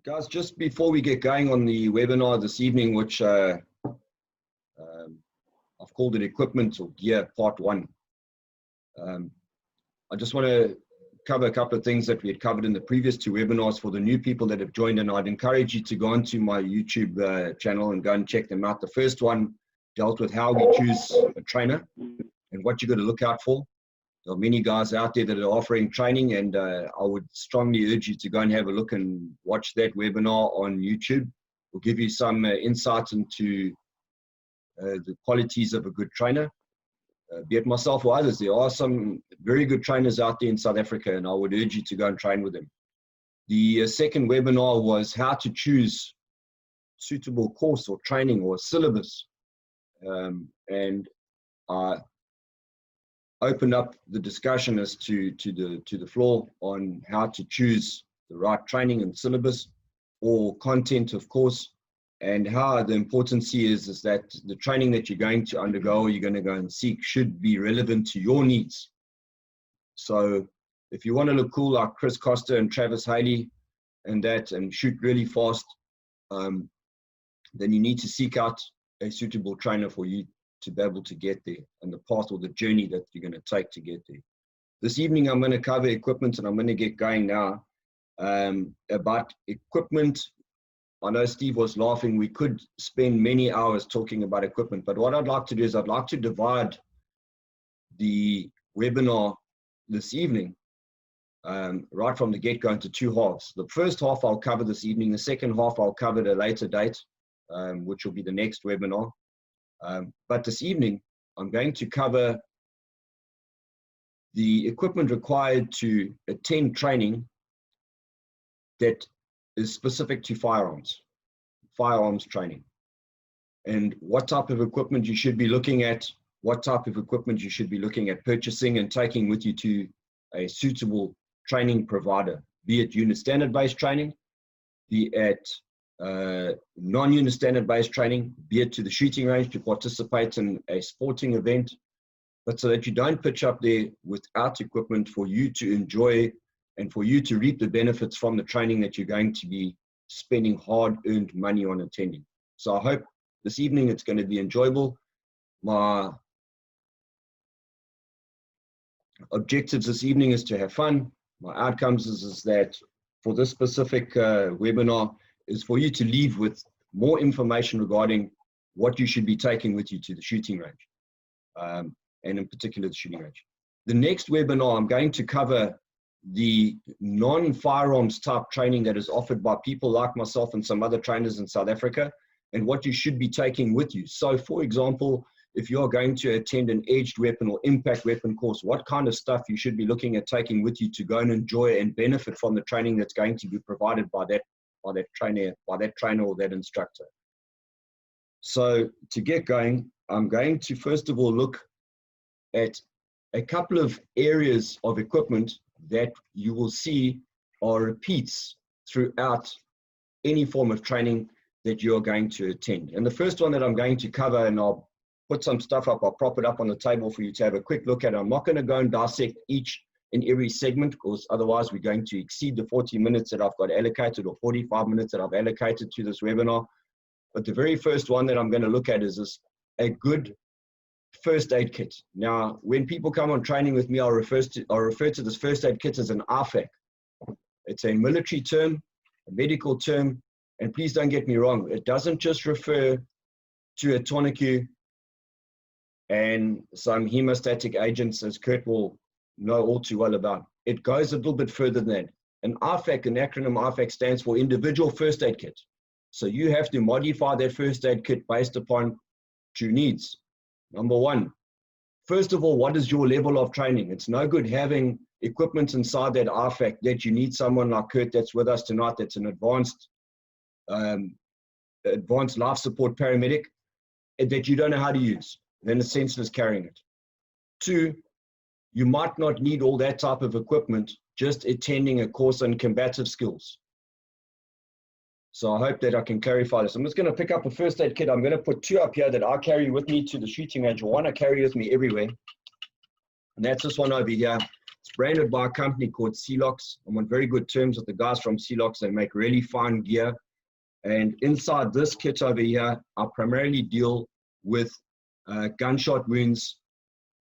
Guys, just before we get going on the webinar this evening, which I've called it Equipment or Gear Part 1, I just want to cover a couple of things that we had covered in the previous two webinars for the new people that have joined, and I'd encourage you to go onto my YouTube channel and go and check them out. The first one dealt with how we choose a trainer and what you've got to look out for. There are many guys out there that are offering training, and I would strongly urge you to go and have a look and watch that webinar on YouTube. We'll give you some insight into the qualities of a good trainer, be it myself or others. There are some very good trainers out there in South Africa, and I would urge you to go and train with them. The second webinar was how to choose suitable course or training or syllabus, and I opened up the discussion as to the floor on how to choose the right training and syllabus or content, of course, and how the importance is that the training that you're going to undergo or you're going to go and seek should be relevant to your needs. So if you want to look cool like Chris Costa and Travis Haley and shoot really fast, then you need to seek out a suitable trainer for you to be able to get there, and the path or the journey that you're going to take to get there. This evening I'm going to cover equipment, and I'm going to get going now about equipment. I know Steve was laughing. We could spend many hours talking about equipment, but what I'd like to do is I'd like to divide the webinar this evening right from the get-go into two halves. The first half I'll cover this evening. The second half I'll cover at a later date, which will be the next webinar. But this evening, I'm going to cover the equipment required to attend training that is specific to firearms training, and what type of equipment you should be looking at, what type of equipment you should be looking at purchasing and taking with you to a suitable training provider, be it unit standard-based training, be it non-unit standard-based training, be it to the shooting range to participate in a sporting event, but so that you don't pitch up there without equipment for you to enjoy and for you to reap the benefits from the training that you're going to be spending hard-earned money on attending. So I hope this evening it's going to be enjoyable. My objectives this evening is to have fun. My outcomes is that for this specific webinar is for you to leave with more information regarding what you should be taking with you to the shooting range, and in particular the shooting range. The next webinar, I'm going to cover the non-firearms type training that is offered by people like myself and some other trainers in South Africa, and what you should be taking with you. So for example, if you're going to attend an edged weapon or impact weapon course, what kind of stuff you should be looking at taking with you to go and enjoy and benefit from the training that's going to be provided by that trainer or that instructor. So to get going, I'm going to first of all look at a couple of areas of equipment that you will see are repeats throughout any form of training that you're going to attend. And the first one that I'm going to cover, and I'll put some stuff up, I'll prop it up on the table for you to have a quick look at. I'm not going to go and dissect each in every segment, because otherwise we're going to exceed the 40 minutes that I've got allocated, or 45 minutes that I've allocated to this webinar. But the very first one that I'm going to look at is a good first aid kit. Now, when people come on training with me, I'll refer to this first aid kit as an RFAC. It's a military term, a medical term, and please don't get me wrong, it doesn't just refer to a tourniquet and some hemostatic agents, as Kurt will know all too well about. It goes a little bit further than that. An RFAC, an acronym RFAC, stands for individual first aid kit. So you have to modify that first aid kit based upon true needs. Number one, first of all, what is your level of training? It's no good having equipment inside that RFAC that you need someone like Kurt that's with us tonight, that's an advanced life support paramedic, that you don't know how to use. Then it's senseless carrying it. Two, you might not need all that type of equipment just attending a course on combative skills. So I hope that I can clarify this. I'm just going to pick up a first aid kit. I'm going to put two up here that I carry with me to the shooting range. One I carry with me everywhere, and that's this one over here. It's branded by a company called Celox. I'm on very good terms with the guys from Celox. They make really fine gear. And inside this kit over here, I primarily deal with gunshot wounds.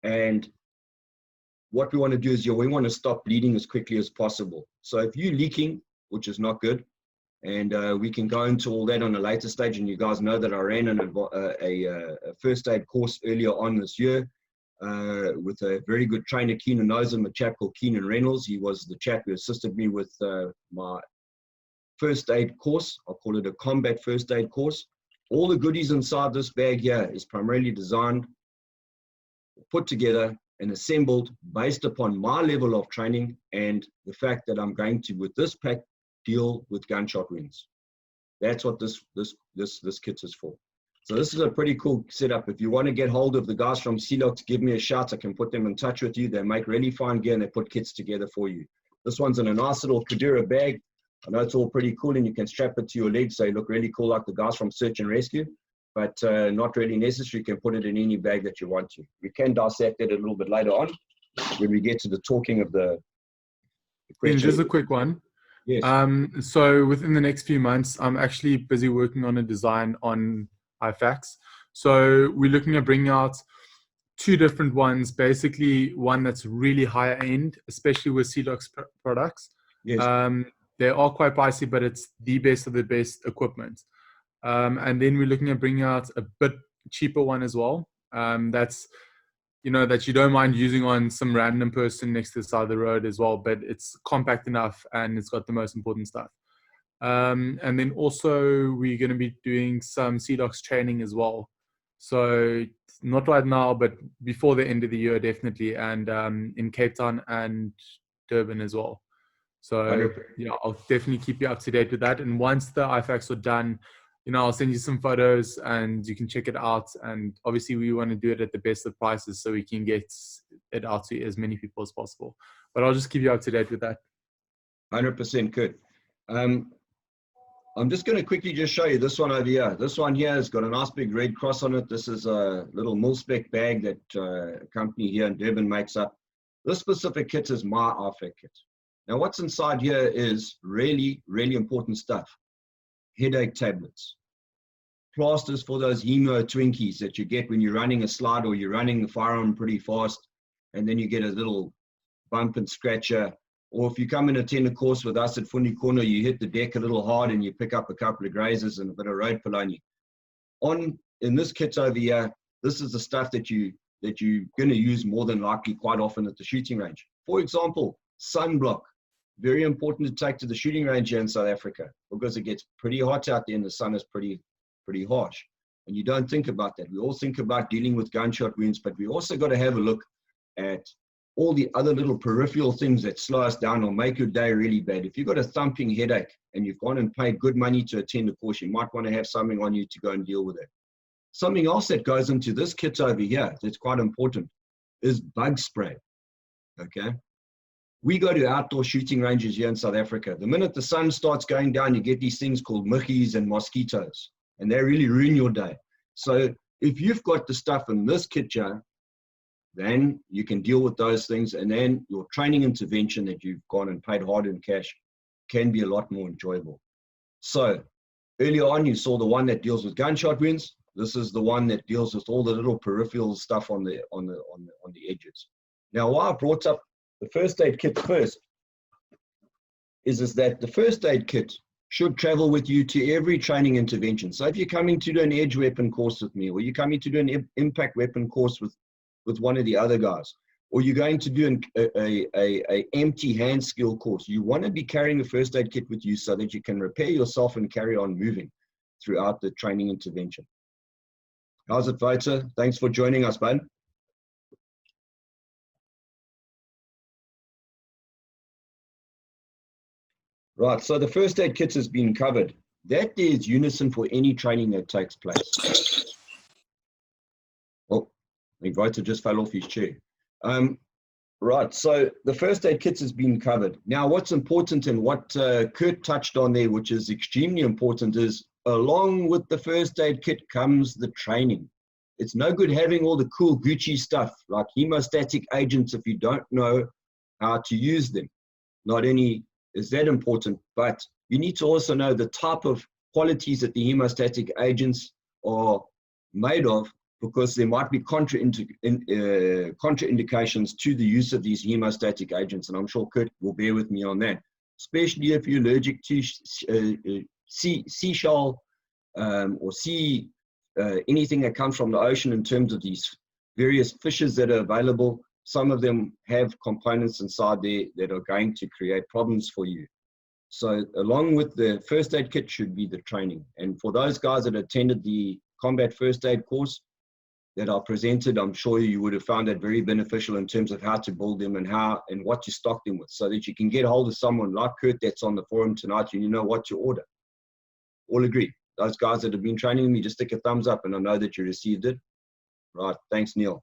And what we want to do is we want to stop bleeding as quickly as possible. So if you're leaking, which is not good, and we can go into all that on a later stage, and you guys know that I ran a first aid course earlier on this year with a very good trainer, Keenan knows him, a chap called Keenan Reynolds. He was the chap who assisted me with my first aid course. I'll call it a combat first aid course. All the goodies inside this bag here is primarily designed, put together and assembled based upon my level of training and the fact that I'm going to, with this pack, deal with gunshot wounds. That's what this kit is for. So this is a pretty cool setup. If you want to get hold of the guys from Celox, give me a shout. I can put them in touch with you. They make really fine gear and they put kits together for you. This one's in a nice little Kadira bag. I know it's all pretty cool and you can strap it to your legs so you look really cool like the guys from Search and Rescue, but not really necessary. You can put it in any bag that you want to. We can dissect it a little bit later on when we get to the talking of the question. Just a quick one. Yes. So within the next few months, I'm actually busy working on a design on IFAX. So we're looking at bringing out two different ones, basically one that's really higher end, especially with Celox products. Yes. They are quite pricey, but it's the best of the best equipment. And then we're looking at bringing out a bit cheaper one as well. That's, that you don't mind using on some random person next to the side of the road as well, but it's compact enough and it's got the most important stuff. And then also we're going to be doing some Celox training as well. So not right now, but before the end of the year, definitely. And in Cape Town and Durban as well. So I'll definitely keep you up to date with that. And once the IFACs are done, I'll send you some photos and you can check it out. And obviously we want to do it at the best of prices so we can get it out to as many people as possible. But I'll just keep you up to date with that. 100% good. I'm just going to quickly just show you this one over here. This one here has got a nice big red cross on it. This is a little mil-spec bag that a company here in Durban makes up. This specific kit is my IFAC kit. Now what's inside here is really, really important stuff. Headache tablets, plasters for those hemo Twinkies that you get when you're running a slide or you're running the firearm pretty fast and then you get a little bump and scratcher. Or if you come and attend a course with us at FUNDIKHONO, you hit the deck a little hard and you pick up a couple of grazers and a bit of road polony. In this kit over here, this is the stuff that you're going to use more than likely quite often at the shooting range. For example, sunblock. Very important to take to the shooting range here in South Africa because it gets pretty hot out there and the sun is pretty harsh. And you don't think about that. We all think about dealing with gunshot wounds, but we also got to have a look at all the other little peripheral things that slow us down or make your day really bad. If you've got a thumping headache and you've gone and paid good money to attend a course, you might want to have something on you to go and deal with it. Something else that goes into this kit over here that's quite important is bug spray. Okay. We go to outdoor shooting ranges here in South Africa. The minute the sun starts going down, you get these things called muggies and mosquitoes, and they really ruin your day. So if you've got the stuff in this kit here, then you can deal with those things, and then your training intervention that you've gone and paid hard-earned cash can be a lot more enjoyable. So earlier on, you saw the one that deals with gunshot wounds. This is the one that deals with all the little peripheral stuff on the edges. Now, why I brought up the first aid kit first is that the first aid kit should travel with you to every training intervention. So if you're coming to do an edge weapon course with me, or you're coming to do an impact weapon course with one of the other guys, or you're going to do a empty hand skill course, you want to be carrying a first aid kit with you so that you can repair yourself and carry on moving throughout the training intervention. How's it, Vita? Thanks for joining us, bud. Right, so the first aid kit has been covered. That is unison for any training that takes place. Oh, I think Vita just fell off his chair. Right, so the first aid kit has been covered. Now, what's important and what Kurt touched on there, which is extremely important, is along with the first aid kit comes the training. It's no good having all the cool Gucci stuff like hemostatic agents if you don't know how to use them. Not only is that important, but you need to also know the type of qualities that the hemostatic agents are made of, because there might be contraindications to the use of these hemostatic agents. And I'm sure Kurt will bear with me on that, especially if you're allergic to seashell or anything that comes from the ocean in terms of these various fishes that are available. Some of them have components inside there that are going to create problems for you. So along with the first aid kit should be the training. And for those guys that attended the combat first aid course that are presented, I'm sure you would have found that very beneficial in terms of how to build them and how and what to stock them with, so that you can get hold of someone like Kurt that's on the forum tonight and you know what to order. All agree? Those guys that have been training with me, just stick a thumbs up and I know that you received it. Right, thanks Neil.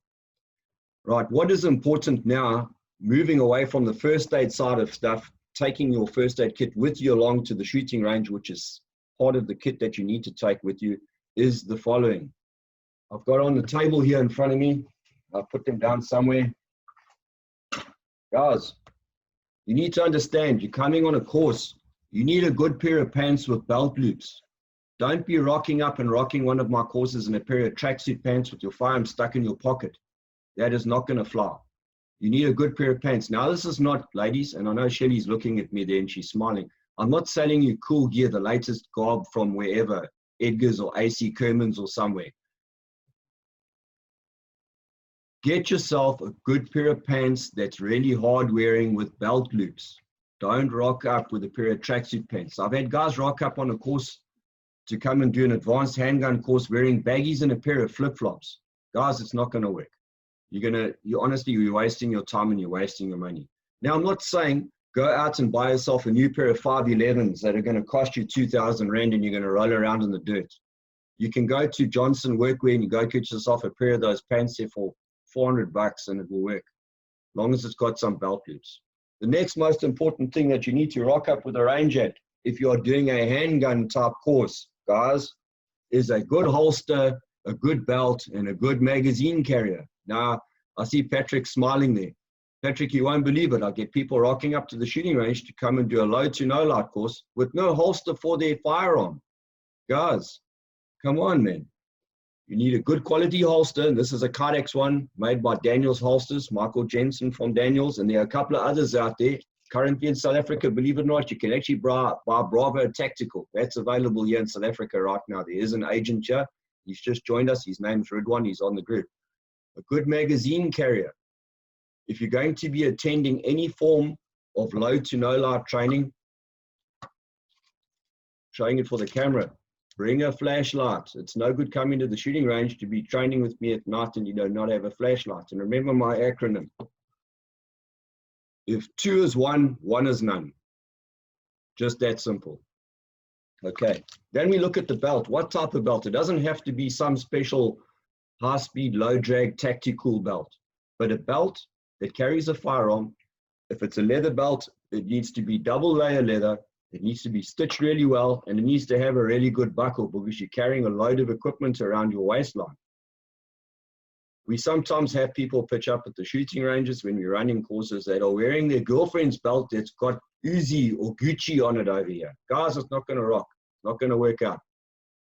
Right, what is important now, moving away from the first aid side of stuff, taking your first aid kit with you along to the shooting range, which is part of the kit that you need to take with you, is the following. I've got on the table here in front of me. I'll put them down somewhere. Guys, you need to understand, you're coming on a course. You need a good pair of pants with belt loops. Don't be rocking up and rocking one of my courses in a pair of tracksuit pants with your firearm stuck in your pocket. That is not going to fly. You need a good pair of pants. Now, this is not, ladies, and I know Shelly's looking at me there and she's smiling. I'm not selling you cool gear, the latest garb from wherever, Edgar's or AC Kerman's or somewhere. Get yourself a good pair of pants that's really hard wearing with belt loops. Don't rock up with a pair of tracksuit pants. I've had guys rock up on a course to come and do an advanced handgun course wearing baggies and a pair of flip-flops. Guys, it's not going to work. Honestly, you're wasting your time and you're wasting your money. Now, I'm not saying go out and buy yourself a new pair of 511s that are going to cost you 2,000 Rand and you're going to roll around in the dirt. You can go to Johnson Workwear and you go get yourself a pair of those pants there for $400 and it will work, as long as it's got some belt loops. The next most important thing that you need to rock up with a range at, if you are doing a handgun type course, guys, is a good holster, a good belt, and a good magazine carrier. Now, I see Patrick smiling there. Patrick, you won't believe it. I get people rocking up to the shooting range to come and do a low to no light course with no holster for their firearm. Guys, come on, man. You need a good quality holster. This is a Kydex one made by Daniels Holsters, Michael Jensen from Daniels, and there are a couple of others out there. Currently in South Africa, believe it or not, you can actually buy Bravo Tactical. That's available here in South Africa right now. There is an agent here. He's just joined us. His name's Ridwan. He's on the group. A good magazine carrier. If you're going to be attending any form of low to no light training, showing it for the camera, bring a flashlight. It's no good coming to the shooting range to be training with me at night and you do not have a flashlight. And remember my acronym. If 2 is 1, 1 is none. Just that simple. Okay. Then we look at the belt. What type of belt? It doesn't have to be some special high-speed, low-drag, tactical belt. But a belt that carries a firearm, if it's a leather belt, it needs to be double-layer leather. It needs to be stitched really well, and it needs to have a really good buckle because you're carrying a load of equipment around your waistline. We sometimes have people pitch up at the shooting ranges when we're running courses that are wearing their girlfriend's belt that's got Uzi or Gucci on it over here. Guys, it's not going to rock. It's not going to work out.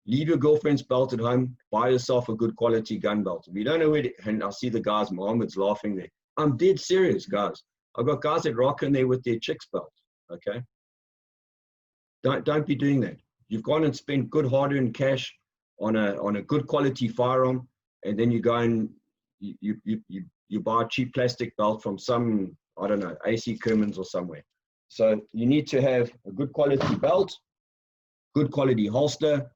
Leave your girlfriend's belt at home. Buy yourself a good quality gun belt. If you don't know where to, and I see the guys, Mohammed's laughing there. I'm dead serious, guys. I've got guys that rock in there with their chick's belt, okay? Don't be doing that. You've gone and spent good hard-earned cash on a good quality firearm, and then you go and you buy a cheap plastic belt from some, I don't know, AC Kerman's or somewhere. So you need to have a good quality belt, good quality holster,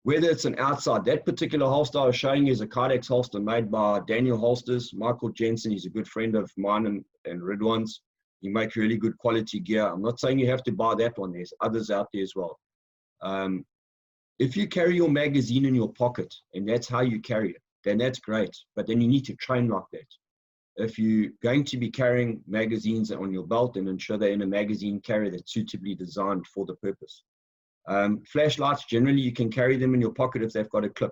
whether it's an outside. That particular holster I was showing you is a Kydex holster made by Daniel Holsters. Michael Jensen, he's a good friend of mine and Ridwan's. He makes really good quality gear. I'm not saying you have to buy that one. There's others out there as well. If you carry your magazine in your pocket and that's how you carry it, then that's great. But then you need to train like that. If you're going to be carrying magazines on your belt, then ensure they're in a magazine carrier that's suitably designed for the purpose. Flashlights, generally you can carry them in your pocket if they've got a clip.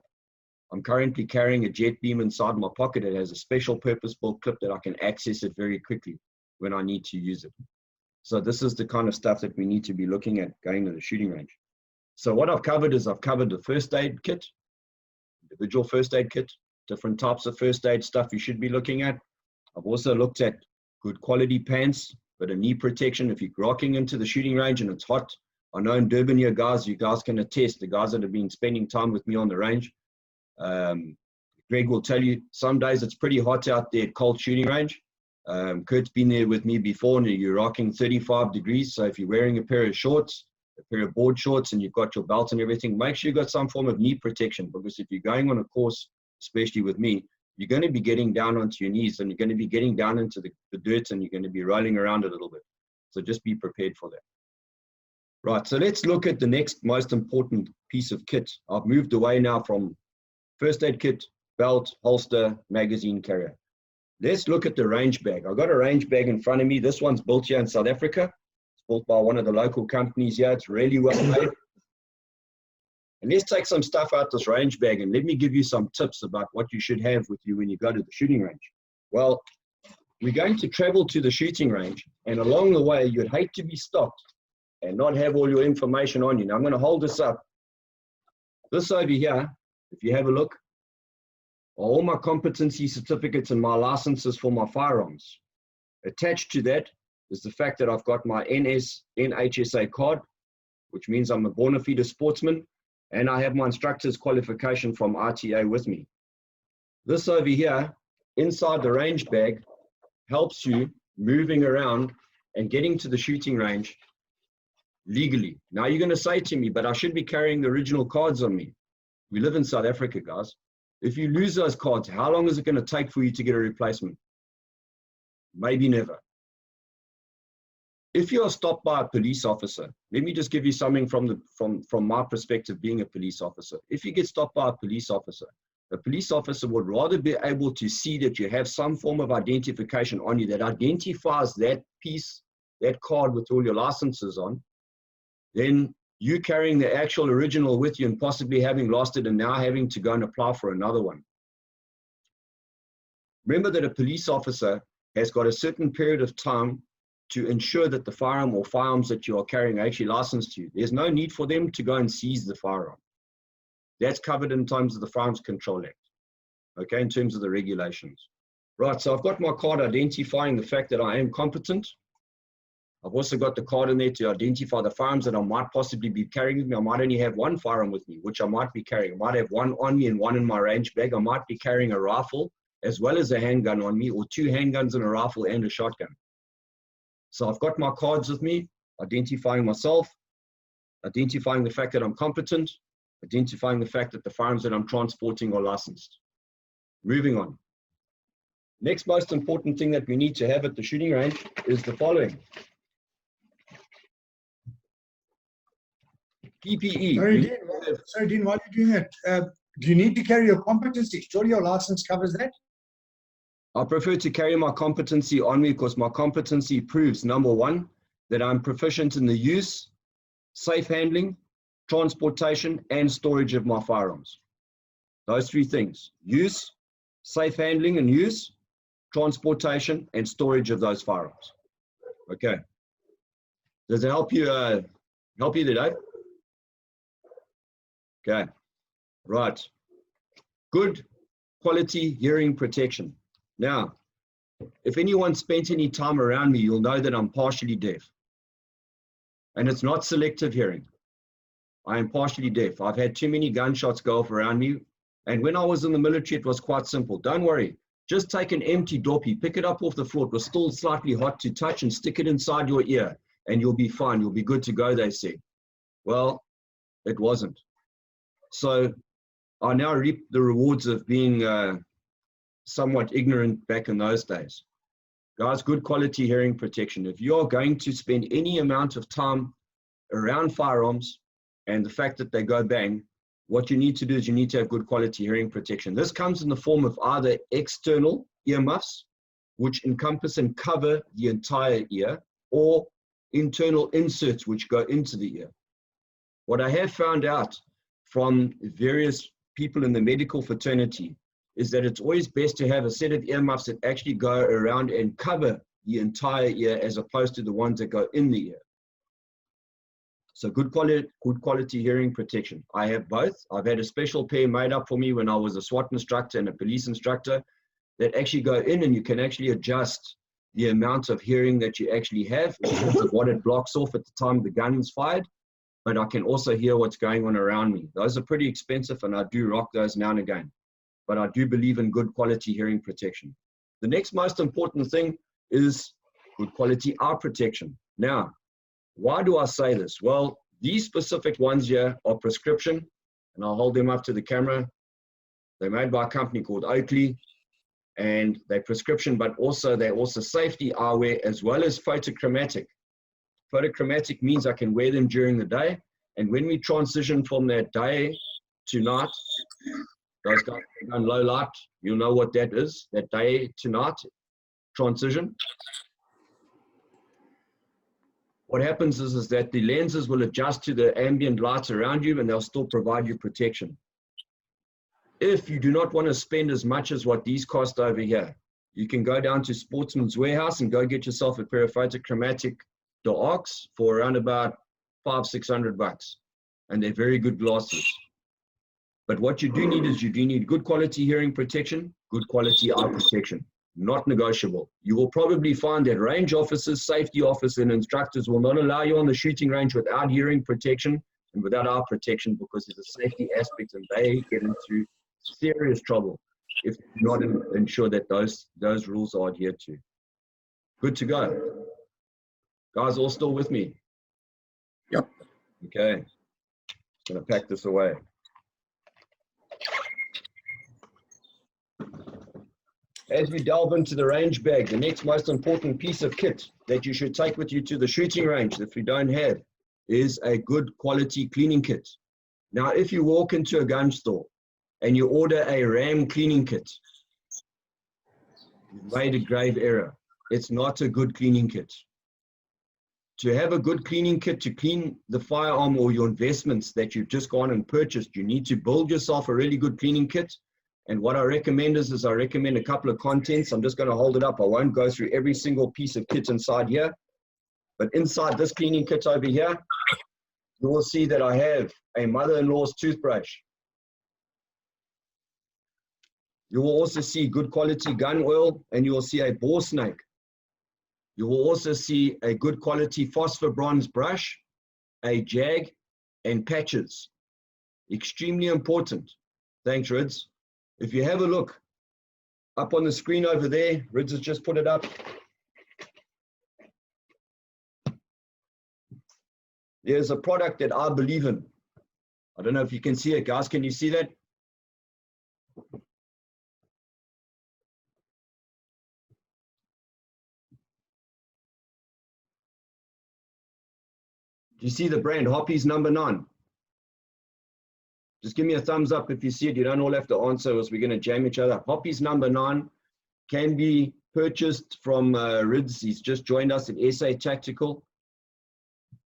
I'm currently carrying a jet beam inside my pocket. It has a special purpose-built clip that I can access it very quickly. when I need to use it. So this is the kind of stuff that we need to be looking at going to the shooting range. So what I've covered is I've covered the first aid kit, individual first aid kit, different types of first aid stuff you should be looking at. I've also looked at good quality pants, but a knee protection if you're rocking into the shooting range and it's hot. I know in Durban here, guys, you guys can attest, the guys that have been spending time with me on the range. Greg will tell you, some days it's pretty hot out there at cold shooting range. Kurt's been there with me before and you're rocking 35 degrees. So if you're wearing a pair of shorts, a pair of board shorts, and you've got your belt and everything, make sure you've got some form of knee protection, because if you're going on a course, especially with me, you're going to be getting down onto your knees and you're going to be getting down into the dirt and you're going to be rolling around a little bit. So just be prepared for that. Right, so let's look at the next most important piece of kit. I've moved away now from first aid kit, belt, holster, magazine carrier. Let's look at the range bag. I've got a range bag in front of me. This one's built here in South Africa. It's built by one of the local companies here. It's really well made. And let's take some stuff out this range bag and let me give you some tips about what you should have with you when you go to the shooting range. Well, we're going to travel to the shooting range, and along the way, you'd hate to be stopped and not have all your information on you. Now, I'm going to hold this up. This over here, if you have a look, are all my competency certificates and my licenses for my firearms. Attached to that is the fact that I've got my NHSA card, which means I'm a bona fide sportsman, and I have my instructor's qualification from RTA with me. This over here, inside the range bag, helps you moving around and getting to the shooting range legally. Now you're going to say to me, but I should be carrying the original cards on me. We live in South Africa, guys. If you lose those cards, how long is it going to take for you to get a replacement? Maybe never. If you are stopped by a police officer, let me just give you something from my perspective being a police officer. If you get stopped by a police officer would rather be able to see that you have some form of identification on you that identifies that piece, that card with all your licenses on, then you carrying the actual original with you and possibly having lost it and now having to go and apply for another one. Remember that a police officer has got a certain period of time to ensure that the firearm or firearms that you are carrying are actually licensed to you. There's no need for them to go and seize the firearm. That's covered in terms of the Firearms Control Act, okay, in terms of the regulations. Right, so I've got my card identifying the fact that I am competent. I've also got the card in there to identify the firearms that I might possibly be carrying with me. I might only have one firearm with me, which I might be carrying. I might have one on me and one in my range bag. I might be carrying a rifle as well as a handgun on me, or two handguns and a rifle and a shotgun. So I've got my cards with me, identifying myself, identifying the fact that I'm competent, identifying the fact that the firearms that I'm transporting are licensed. Moving on. Next most important thing that we need to have at the shooting range is the following. PPE. Sorry, Dean, while you're doing that, do you need to carry your competency? Surely your license covers that? I prefer to carry my competency on me because my competency proves, number one, that I'm proficient in the use, safe handling, transportation, and storage of my firearms. Those three things: use, safe handling and use, transportation, and storage of those firearms. Okay. Does it help you today? Okay. Right. Good quality hearing protection. Now, if anyone spent any time around me, you'll know that I'm partially deaf. And it's not selective hearing. I am partially deaf. I've had too many gunshots go off around me. And when I was in the military, it was quite simple. Don't worry. Just take an empty doppie, pick it up off the floor. It was still slightly hot to touch, and stick it inside your ear, and you'll be fine. You'll be good to go, they say. Well, it wasn't. So I now reap the rewards of being somewhat ignorant back in those days. Guys, good quality hearing protection. If you're going to spend any amount of time around firearms and the fact that they go bang, what you need to do is you need to have good quality hearing protection. This comes in the form of either external earmuffs, which encompass and cover the entire ear, or internal inserts which go into the ear. What I have found out from various people in the medical fraternity is that it's always best to have a set of earmuffs that actually go around and cover the entire ear as opposed to the ones that go in the ear. So good quality hearing protection. I have both. I've had a special pair made up for me when I was a SWAT instructor and a police instructor that actually go in, and you can actually adjust the amount of hearing that you actually have in terms of what it blocks off at the time the gun is fired. But I can also hear what's going on around me. Those are pretty expensive, and I do rock those now and again. But I do believe in good quality hearing protection. The next most important thing is good quality eye protection. Now, why do I say this? Well, these specific ones here are prescription, and I'll hold them up to the camera. They're made by a company called Oakley, and they're prescription, but they're also safety eyewear as well as photochromatic. Photochromatic means I can wear them during the day, and when we transition from that day to night, those guys are on low light, you'll know what that is, that day to night transition. What happens is that the lenses will adjust to the ambient lights around you, and they'll still provide you protection. If you do not want to spend as much as what these cost over here, you can go down to Sportsman's Warehouse and go get yourself a pair of photochromatic Arcs for around about $500-600, and they're very good glasses. But what you do need is you do need good quality hearing protection, good quality eye protection. Not negotiable. You will probably find that range officers, safety officers, and instructors will not allow you on the shooting range without hearing protection and without eye protection, because there's a safety aspect, and they get into serious trouble if not ensure that those rules are adhered to. Good to go. Guys, all still with me? Yep. Okay. I'm gonna pack this away. As we delve into the range bag, the next most important piece of kit that you should take with you to the shooting range, if you don't have, is a good quality cleaning kit. Now, if you walk into a gun store and you order a RAM cleaning kit, you've made a grave error. It's not a good cleaning kit. To have a good cleaning kit to clean the firearm or your investments that you've just gone and purchased, you need to build yourself a really good cleaning kit. And what I recommend is I recommend a couple of contents. I'm just going to hold it up. I won't go through every single piece of kit inside here. But inside this cleaning kit over here, you will see that I have a mother-in-law's toothbrush. You will also see good quality gun oil, and you will see a bore snake. You will also see a good quality phosphor bronze brush, a jag, and patches. Extremely important. Thanks, Rids. If you have a look up on the screen over there, Rids has just put it up. There's a product that I believe in. I don't know if you can see it, guys. Can you see that? Do you see the brand Hoppy's number 9? Just give me a thumbs up if you see it. You don't all have to answer, as we're going to jam each other. Hoppy's number 9 can be purchased from Rids. He's just joined us at SA Tactical.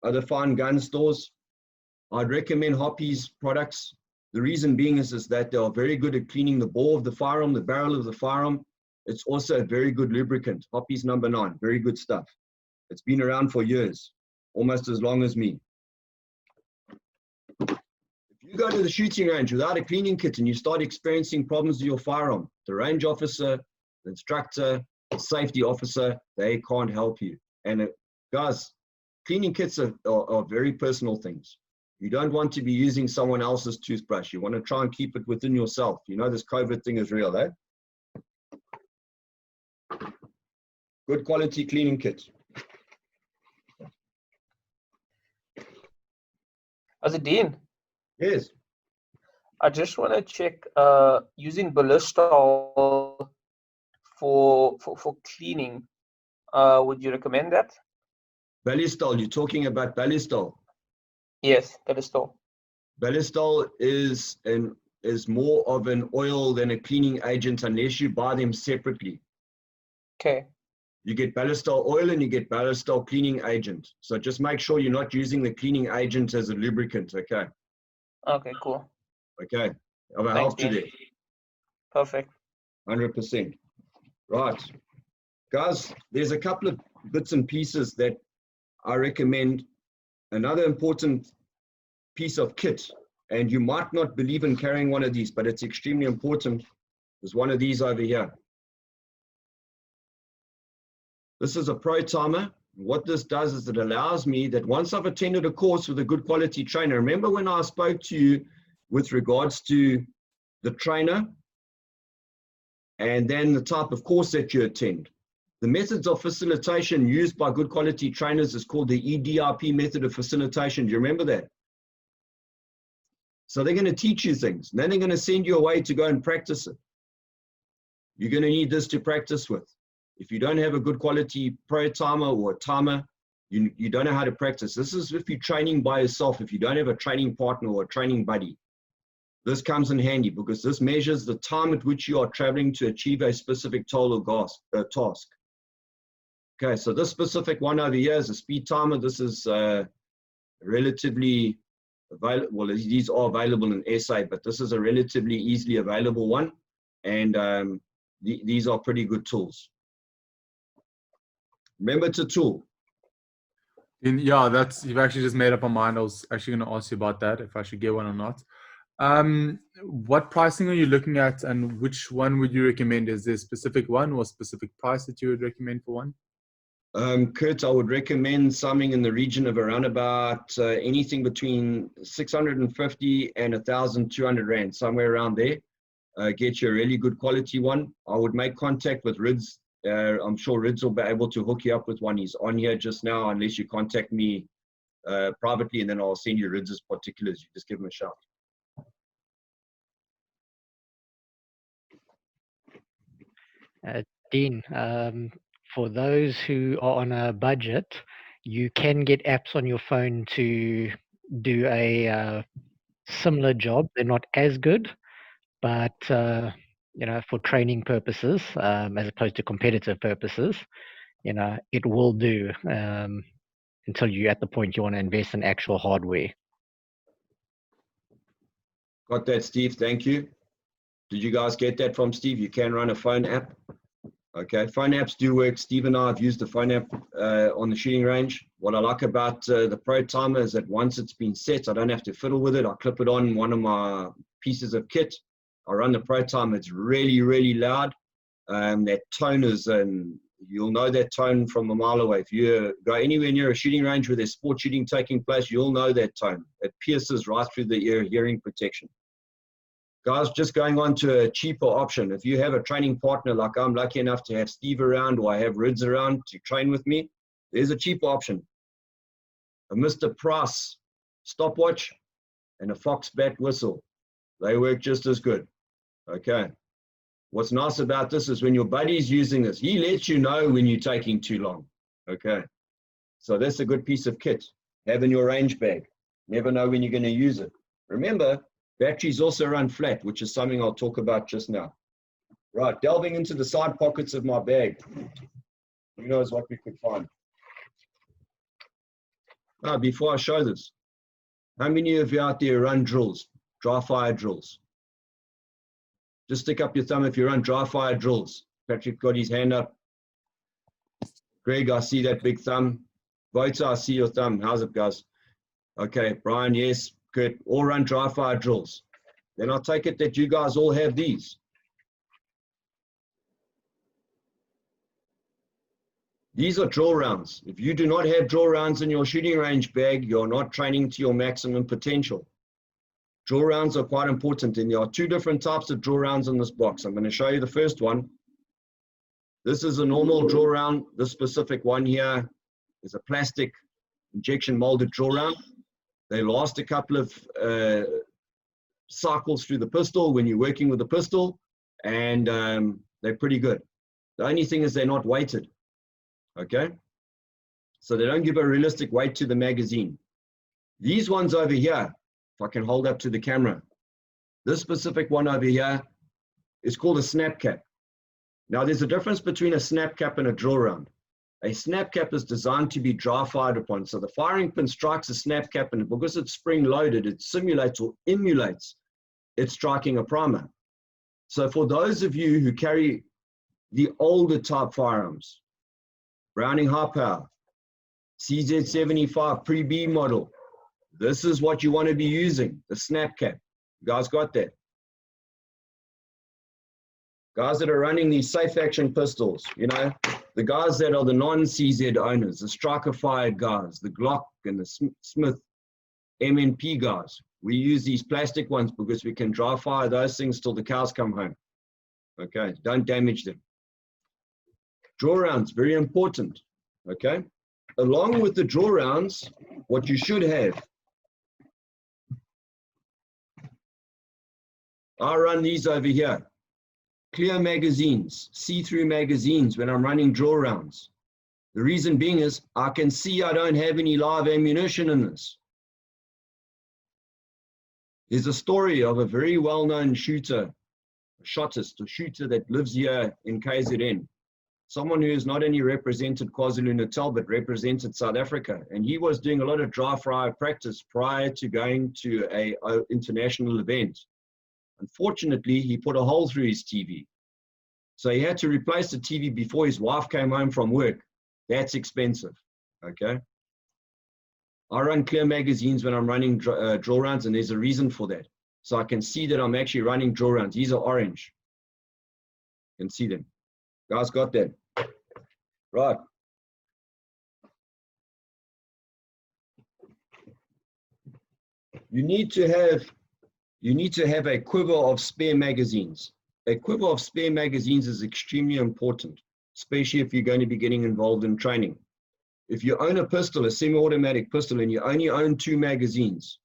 Other fine gun stores. I'd recommend Hoppy's products. The reason being is that they are very good at cleaning the bore of the firearm, the barrel of the firearm. It's also a very good lubricant. Hoppy's number 9, very good stuff. It's been around for years, almost as long as me. If you go to the shooting range without a cleaning kit and you start experiencing problems with your firearm, the range officer, the instructor, the safety officer, they can't help you. And guys, cleaning kits are very personal things. You don't want to be using someone else's toothbrush. You want to try and keep it within yourself. You know this COVID thing is real, eh? Good quality cleaning kit. As a Dean, Yes. I just want to check using Ballistol for cleaning. Would you recommend that? Ballistol, you're talking about Ballistol. Yes, Ballistol. Ballistol is more of an oil than a cleaning agent unless you buy them separately. Okay. You get Ballistol oil and you get Ballistol cleaning agent. So just make sure you're not using the cleaning agent as a lubricant, okay? Okay, cool. Okay. Have I helped you there? Perfect. 100%. Right. Guys, there's a couple of bits and pieces that I recommend. Another important piece of kit, and you might not believe in carrying one of these, but it's extremely important, is one of these over here. This is a pro timer. What this does is it allows me that once I've attended a course with a good quality trainer, remember when I spoke to you with regards to the trainer and then the type of course that you attend. The methods of facilitation used by good quality trainers is called the EDRP method of facilitation. Do you remember that? So they're going to teach you things. Then they're going to send you away to go and practice it. You're going to need this to practice with. If you don't have a good quality pro timer or a timer, you don't know how to practice. This is if you're training by yourself, if you don't have a training partner or a training buddy. This comes in handy because this measures the time at which you are traveling to achieve a specific toll or task. Okay, so this specific one over here is a speed timer. This is relatively available. Well, these are available in SA, but this is a relatively easily available one. And these are pretty good tools. Remember to tool. Yeah, you've actually just made up my mind. I was actually going to ask you about that, if I should get one or not. What pricing are you looking at, and which one would you recommend? Is there a specific one or specific price that you would recommend for one? Kurt, I would recommend something in the region of around about anything between 650 and 1,200 Rand, somewhere around there. Get you a really good quality one. I would make contact with Rids. I'm sure Rids will be able to hook you up with one. He's on here just now, unless you contact me privately, and then I'll send you Rids' particulars. You just give him a shout. Dean, for those who are on a budget, you can get apps on your phone to do a similar job. They're not as good, but you know, for training purposes, as opposed to competitive purposes, you know, it will do until you're at the point you want to invest in actual hardware. Got that, Steve? Thank you. Did you guys get that from Steve? You can run a phone app. Okay, phone apps do work. Steve and I have used the phone app on the shooting range. What I like about the Pro Timer is that once it's been set, I don't have to fiddle with it. I clip it on one of my pieces of kit. I run the Pro Timer. It's really, really loud. That tone is, you'll know that tone from a mile away. If you go anywhere near a shooting range where there's sport shooting taking place, you'll know that tone. It pierces right through the ear, hearing protection. Guys, just going on to a cheaper option. If you have a training partner, like I'm lucky enough to have Steve around, or I have Rids around to train with me, there's a cheaper option. A Mr. Price stopwatch and a Fox bat whistle. They work just as good. Okay. What's nice about this is when your buddy's using this, he lets you know when you're taking too long. Okay. So that's a good piece of kit. Have in your range bag. Never know when you're going to use it. Remember, batteries also run flat, which is something I'll talk about just now. Right, delving into the side pockets of my bag. Who knows what we could find? Now, before I show this, how many of you out there run drills, dry fire drills? Just stick up your thumb if you run dry fire drills. Patrick got his hand up. Greg, I see that big thumb. Vota, I see your thumb. How's it, guys? Okay, Brian, yes. Kurt, all run dry fire drills. Then I'll take it that you guys all have these. These are drill rounds. If you do not have drill rounds in your shooting range bag, you're not training to your maximum potential. Drill rounds are quite important, and there are two different types of drill rounds in this box. I'm going to show you the first one. This is a normal drill round. This specific one here is a plastic injection molded drill round. They last a couple of cycles through the pistol when you're working with the pistol, and they're pretty good. The only thing is they're not weighted, okay? So they don't give a realistic weight to the magazine. These ones over here, if I can hold up to the camera, this specific one over here is called a snap cap. Now there's a difference between a snap cap and a drill round. A snap cap is designed to be dry fired upon. So the firing pin strikes a snap cap, and because it's spring loaded, it simulates or emulates it striking a primer. So for those of you who carry the older type firearms. Browning high power, CZ75 pre-B model. This is what you want to be using, the snap cap. You guys got that? Guys that are running these safe action pistols, you know, the guys that are the non-CZ owners, the striker fired guys, the Glock and the Smith MNP guys. We use these plastic ones because we can dry fire those things till the cows come home. Okay, don't damage them. Draw rounds, very important. Okay, along with the draw rounds, what you should have. I run these over here. Clear magazines, see-through magazines when I'm running draw rounds. The reason being is I can see I don't have any live ammunition in this. There's a story of a very well-known shooter, a shooter that lives here in KZN. Someone who has not only represented KwaZulu-Natal, but represented South Africa. And he was doing a lot of dry fire practice prior to going to an international event. Unfortunately, he put a hole through his TV. So he had to replace the TV before his wife came home from work. That's expensive, okay? I run clear magazines when I'm running draw rounds, and there's a reason for that. So I can see that I'm actually running draw rounds. These are orange. You can see them. Guys got that? Right. You need to have a quiver of spare magazines. A quiver of spare magazines is extremely important, especially if you're going to be getting involved in training. If you own a pistol, a semi-automatic pistol, and you only own 2 magazines,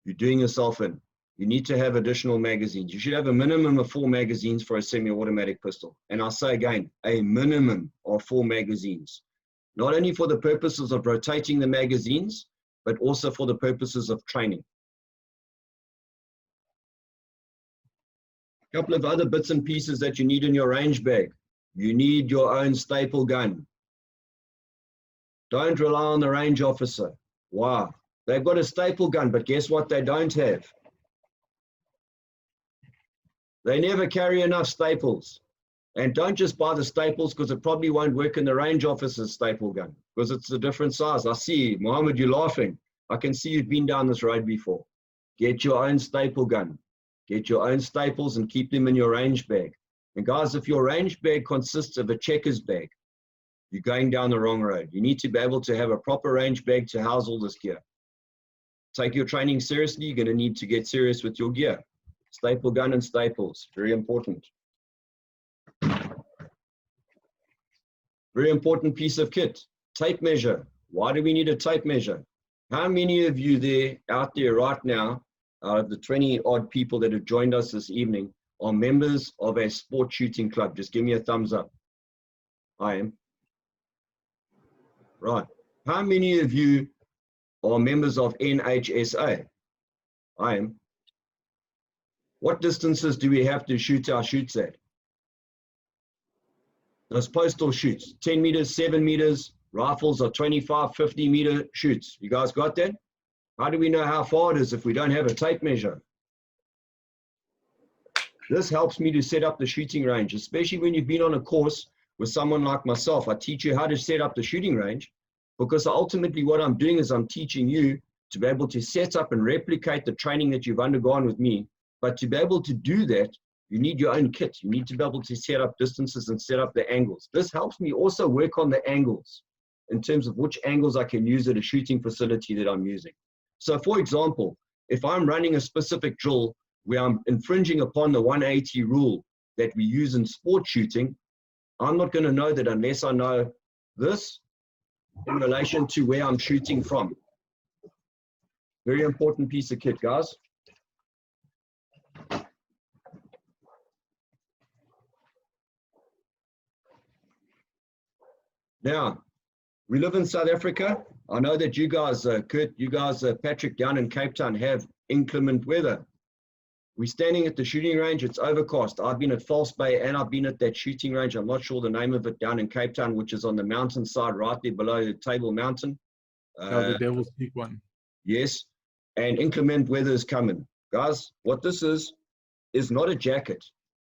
you're doing yourself in. You need to have additional magazines. You should have a minimum of 4 magazines for a semi-automatic pistol. And I'll say again, a minimum of 4 magazines. Not only for the purposes of rotating the magazines, but also for the purposes of training. A couple of other bits and pieces that you need in your range bag. You need your own staple gun. Don't rely on the range officer. Wow. They've got a staple gun, but guess what they don't have? They never carry enough staples. And don't just buy the staples because it probably won't work in the range officer's staple gun because it's a different size. I see, Mohammed, you're laughing. I can see you've been down this road before. Get your own staple gun. Get your own staples and keep them in your range bag. And guys, if your range bag consists of a checkers bag, you're going down the wrong road. You need to be able to have a proper range bag to house all this gear. Take your training seriously, you're going to need to get serious with your gear. Staple gun and staples, very important. Very important piece of kit. Tape measure. Why do we need a tape measure? How many of you out there right now, out of the 20 odd people that have joined us this evening, are members of a sport shooting club? Just give me a thumbs up. I am. Right. How many of you are members of NHSA? I am. What distances do we have to shoot our shoots at? Those postal shoots, 10 meters, 7 meters, rifles are 25, 50 meter shoots. You guys got that? How do we know how far it is if we don't have a tape measure? This helps me to set up the shooting range, especially when you've been on a course with someone like myself. I teach you how to set up the shooting range because ultimately what I'm doing is I'm teaching you to be able to set up and replicate the training that you've undergone with me. But to be able to do that, you need your own kit. You need to be able to set up distances and set up the angles. This helps me also work on the angles in terms of which angles I can use at a shooting facility that I'm using. So for example, if I'm running a specific drill where I'm infringing upon the 180 rule that we use in sport shooting, I'm not going to know that unless I know this in relation to where I'm shooting from. Very important piece of kit, guys. Now, we live in South Africa. I know that you guys, Kurt, you guys, Patrick, down in Cape Town have inclement weather. We're standing at the shooting range. It's overcast. I've been at False Bay and I've been at that shooting range. I'm not sure the name of it, down in Cape Town, which is on the mountainside right there below Table Mountain. The Devil's Peak one. Yes, and inclement weather is coming. Guys, what this is not a jacket.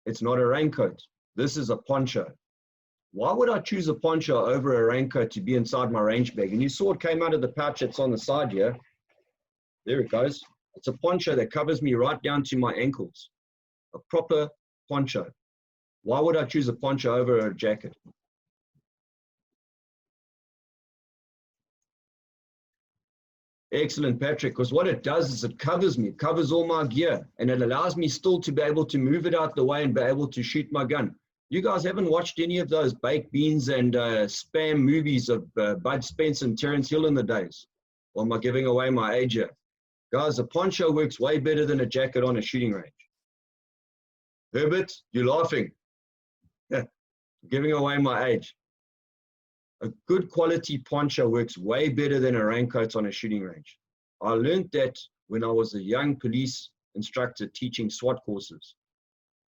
It's not a raincoat. This is a poncho. Why would I choose a poncho over a raincoat to be inside my range bag? And you saw it came out of the pouch that's on the side here. There it goes. It's a poncho that covers me right down to my ankles. A proper poncho. Why would I choose a poncho over a jacket? Excellent, Patrick, because what it does is it covers me, it covers all my gear, and it allows me still to be able to move it out the way and be able to shoot my gun. You guys haven't watched any of those baked beans and spam movies of Bud Spencer and Terence Hill in the days? Or am I giving away my age here? Guys, a poncho works way better than a jacket on a shooting range. Herbert, you're laughing. Giving away my age. A good quality poncho works way better than a raincoat on a shooting range. I learned that when I was a young police instructor teaching SWAT courses.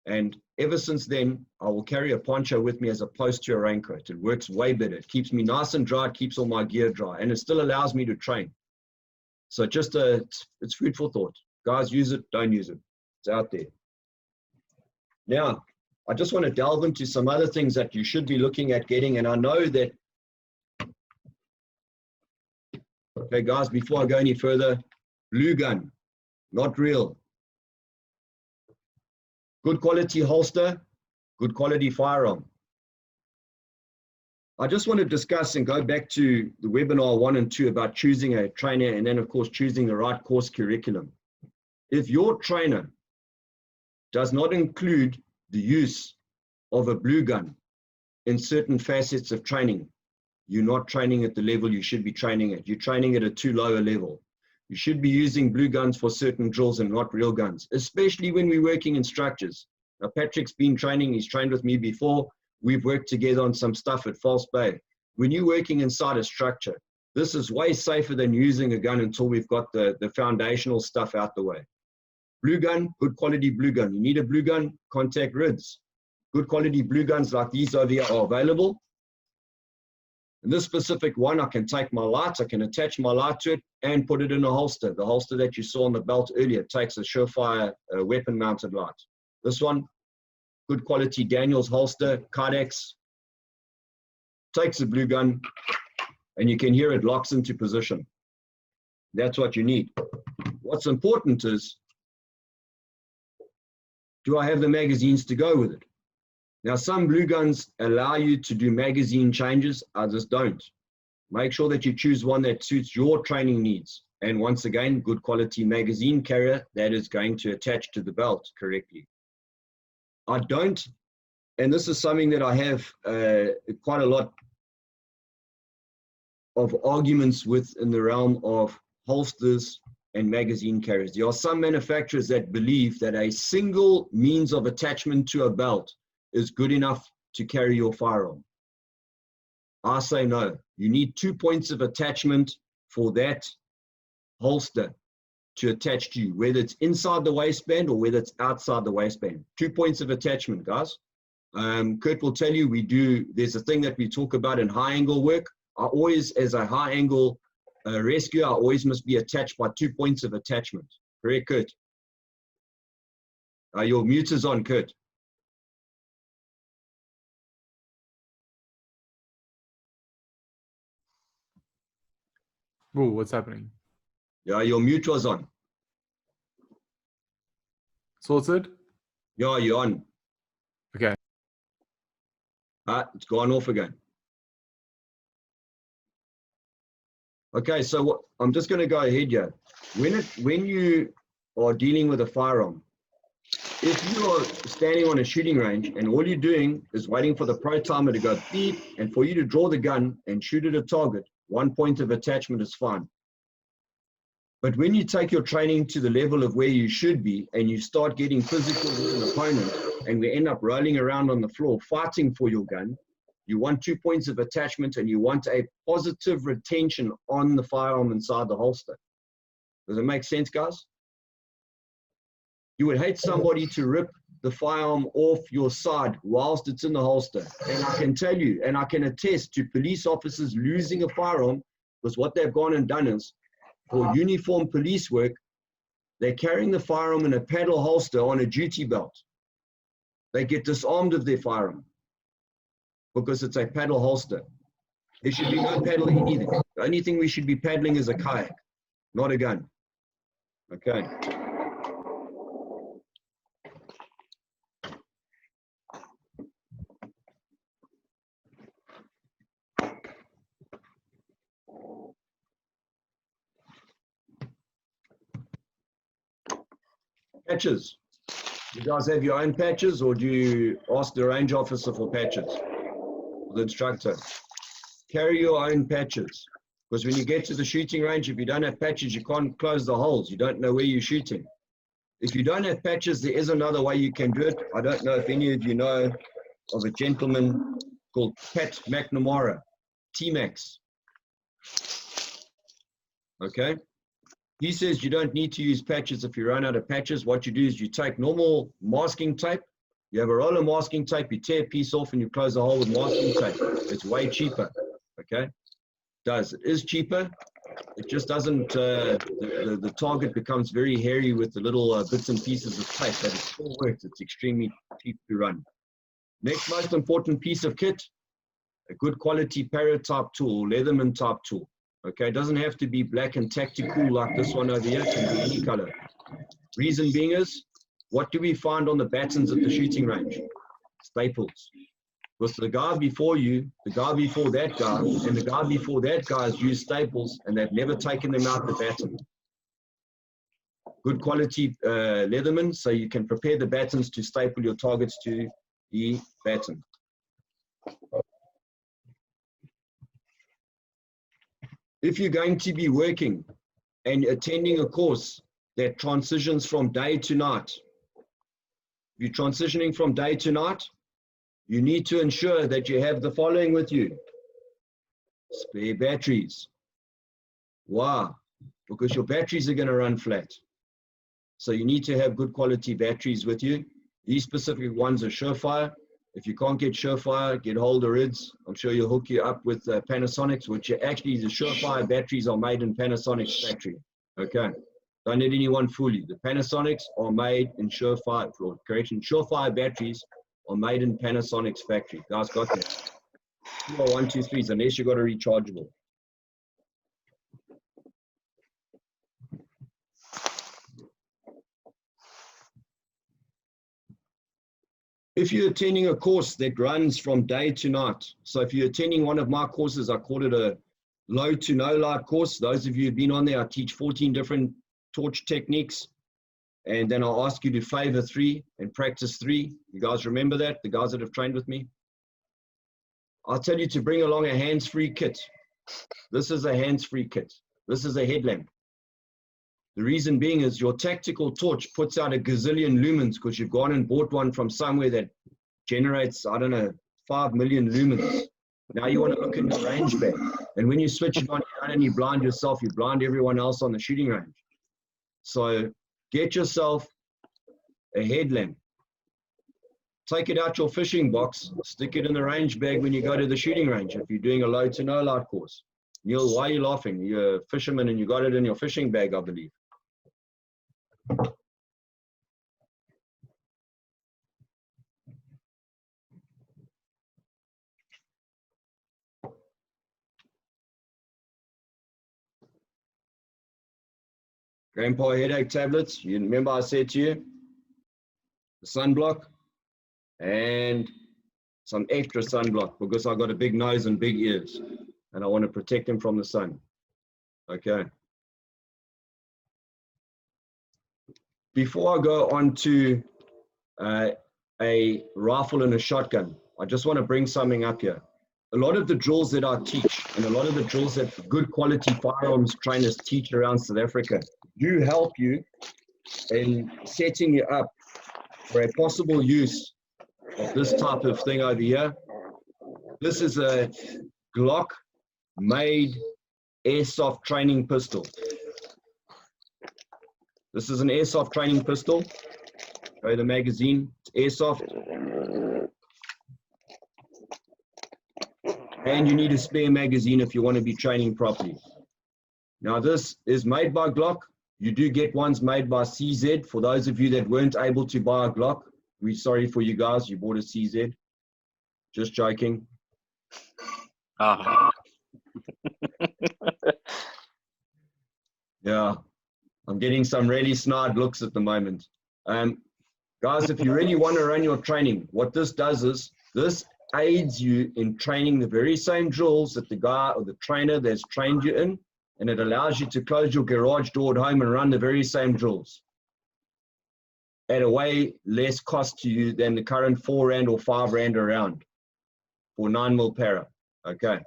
And ever since then, I will carry a poncho with me as opposed to a raincoat. It works way better. It keeps me nice and dry, it keeps all my gear dry, and it still allows me to train. So just it's food for thought. Guys, use it, don't use it. It's out there. Now, I just want to delve into some other things that you should be looking at getting, and I know that. Okay, guys, before I go any further, blue gun, not real. Good quality holster, good quality firearm. I just want to discuss and go back to the webinar 1 and 2 about choosing a trainer and then, of course, choosing the right course curriculum. If your trainer does not include the use of a blue gun in certain facets of training, you're not training at the level you should be training at. You're training at a too low a level. You should be using blue guns for certain drills and not real guns, especially when we're working in structures. Now, Patrick's been training, he's trained with me before. We've worked together on some stuff at False Bay. When you're working inside a structure, this is way safer than using a gun until we've got the foundational stuff out the way. Blue gun, good quality blue gun. You need a blue gun, contact RIDS. Good quality blue guns like these over here are available. In this specific one, I can take my light, I can attach my light to it and put it in a holster. The holster that you saw on the belt earlier takes a surefire weapon mounted light. This one, good quality Daniels holster, Kydex, takes a blue gun and you can hear it locks into position. That's what you need. What's important is, do I have the magazines to go with it? Now, some blue guns allow you to do magazine changes, others don't. Make sure that you choose one that suits your training needs. And once again, good quality magazine carrier that is going to attach to the belt correctly. I don't, and this is something that I have quite a lot of arguments with in the realm of holsters and magazine carriers. There are some manufacturers that believe that a single means of attachment to a belt is good enough to carry your firearm. I say no. You need 2 points of attachment for that holster to attach to you, whether it's inside the waistband or whether it's outside the waistband. 2 points of attachment, guys. Kurt will tell you there's a thing that we talk about in high angle work. I always, as a high angle rescuer, I always must be attached by 2 points of attachment. Correct, Kurt? Your mute is on, Kurt. Whoa, what's happening? Yeah, your mute was on. Sorted? Yeah, you're on. Okay. It's gone off again. Okay, so I'm just going to go ahead here. When you are dealing with a firearm, if you are standing on a shooting range and all you're doing is waiting for the pro timer to go beep and for you to draw the gun and shoot at a target, 1 point of attachment is fine. But when you take your training to the level of where you should be and you start getting physical with an opponent and we end up rolling around on the floor fighting for your gun, you want 2 points of attachment and you want a positive retention on the firearm inside the holster. Does it make sense, guys? You would hate somebody to rip the firearm off your side whilst it's in the holster. And I can tell you, and I can attest to police officers losing a firearm, because what they've gone and done is, for uniform police work, they're carrying the firearm in a paddle holster on a duty belt. they get disarmed of their firearm because it's a paddle holster. There should be no paddling anything. The only thing we should be paddling is a kayak, not a gun. Okay. Patches. You guys have your own patches, or do you ask the range officer for patches? The instructor. Carry your own patches, because when you get to the shooting range, if you don't have patches, you can't close the holes. You don't know where you're shooting. If you don't have patches, there is another way you can do it. I don't know if any of you know of a gentleman called Pat McNamara, T-Max. Okay. He says you don't need to use patches if you run out of patches. What you do is you take normal masking tape. You have a roll of masking tape, you tear a piece off and you close the hole with masking tape. It's way cheaper, okay? It is cheaper. It just doesn't, the target becomes very hairy with the little bits and pieces of tape, but it still works. It's extremely cheap to run. Next most important piece of kit, a good quality Parrot type tool, Leatherman type tool. Okay, it doesn't have to be black and tactical like this one over here, it can be any color. Reason being is, what do we find on the batons at the shooting range? Staples. Because the guy before you, the guy before that guy, and the guy before that guy has used staples and they've never taken them out the baton. Good quality Leatherman, so you can prepare the batons to staple your targets to the baton. If you're going to be working and attending a course that transitions from day to night, if you're transitioning from day to night, you need to ensure that you have the following with you. Spare batteries. Why? Because your batteries are going to run flat. So you need to have good quality batteries with you. These specific ones are Surefire. If you can't get Surefire, get hold of Rids. I'm sure you'll hook you up with Panasonics, which are actually the Surefire batteries are made in Panasonic's factory. Okay, don't let anyone fool you. The Panasonics are made in Surefire, for correction, Surefire batteries are made in Panasonic's factory. Guys, got that? 2 or 1, 2, 3s, unless you got a rechargeable. If you're attending a course that runs from day to night, so if you're attending one of my courses, I call it a low to no light course. Those of you who've been on there, I teach 14 different torch techniques, and then I'll ask you to favor 3 and practice 3. You guys remember that, the guys that have trained with me? I'll tell you to bring along a hands-free kit. This is a hands-free kit. This is a headlamp. The reason being is your tactical torch puts out a gazillion lumens because you've gone and bought one from somewhere that generates, I don't know, 5 million lumens. Now you want to look in the range bag. And when you switch it on, you don't only blind yourself, you blind everyone else on the shooting range. So get yourself a headlamp. Take it out your fishing box, stick it in the range bag when you go to the shooting range if you're doing a low to no light course. Neil, why are you laughing? You're a fisherman and you got it in your fishing bag, I believe. Grandpa headache tablets. You remember I said to you, the sunblock and some extra sunblock because I got a big nose and big ears and I want to protect them from the sun. Okay. Before I go on to a rifle and a shotgun, I just want to bring something up here. A lot of the drills that I teach and a lot of the drills that good quality firearms trainers teach around South Africa do help you in setting you up for a possible use of this type of thing over here. This is a Glock made airsoft training pistol. This is an airsoft training pistol. Show you the magazine. It's airsoft. And you need a spare magazine if you want to be training properly. Now this is made by Glock. You do get ones made by CZ. For those of you that weren't able to buy a Glock, We're sorry for you guys. You bought a CZ. Just joking. Ah, Yeah, I'm getting some really snide looks at the moment. Guys, if you really want to run your training, what this does is this aids you in training the very same drills that the guy or the trainer that's trained you in, and it allows you to close your garage door at home and run the very same drills at a way less cost to you than the current 4 Rand or 5 Rand a round for 9mm para. Okay.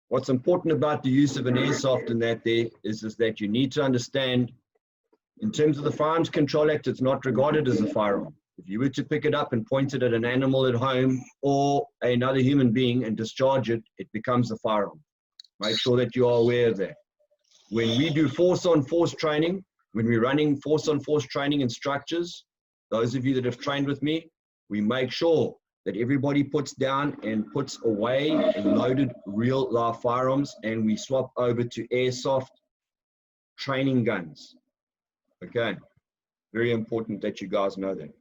What's important about the use of an airsoft in that there is that you need to understand, in terms of the Firearms Control Act, it's not regarded as a firearm. If you were to pick it up and point it at an animal at home or another human being and discharge it, it becomes a firearm. Make sure that you are aware of that. When we do force-on-force training, when we're running force-on-force training in structures, those of you that have trained with me, we make sure that everybody puts down and puts away and loaded real live firearms, and we swap over to airsoft training guns. Okay, very important that you guys know that.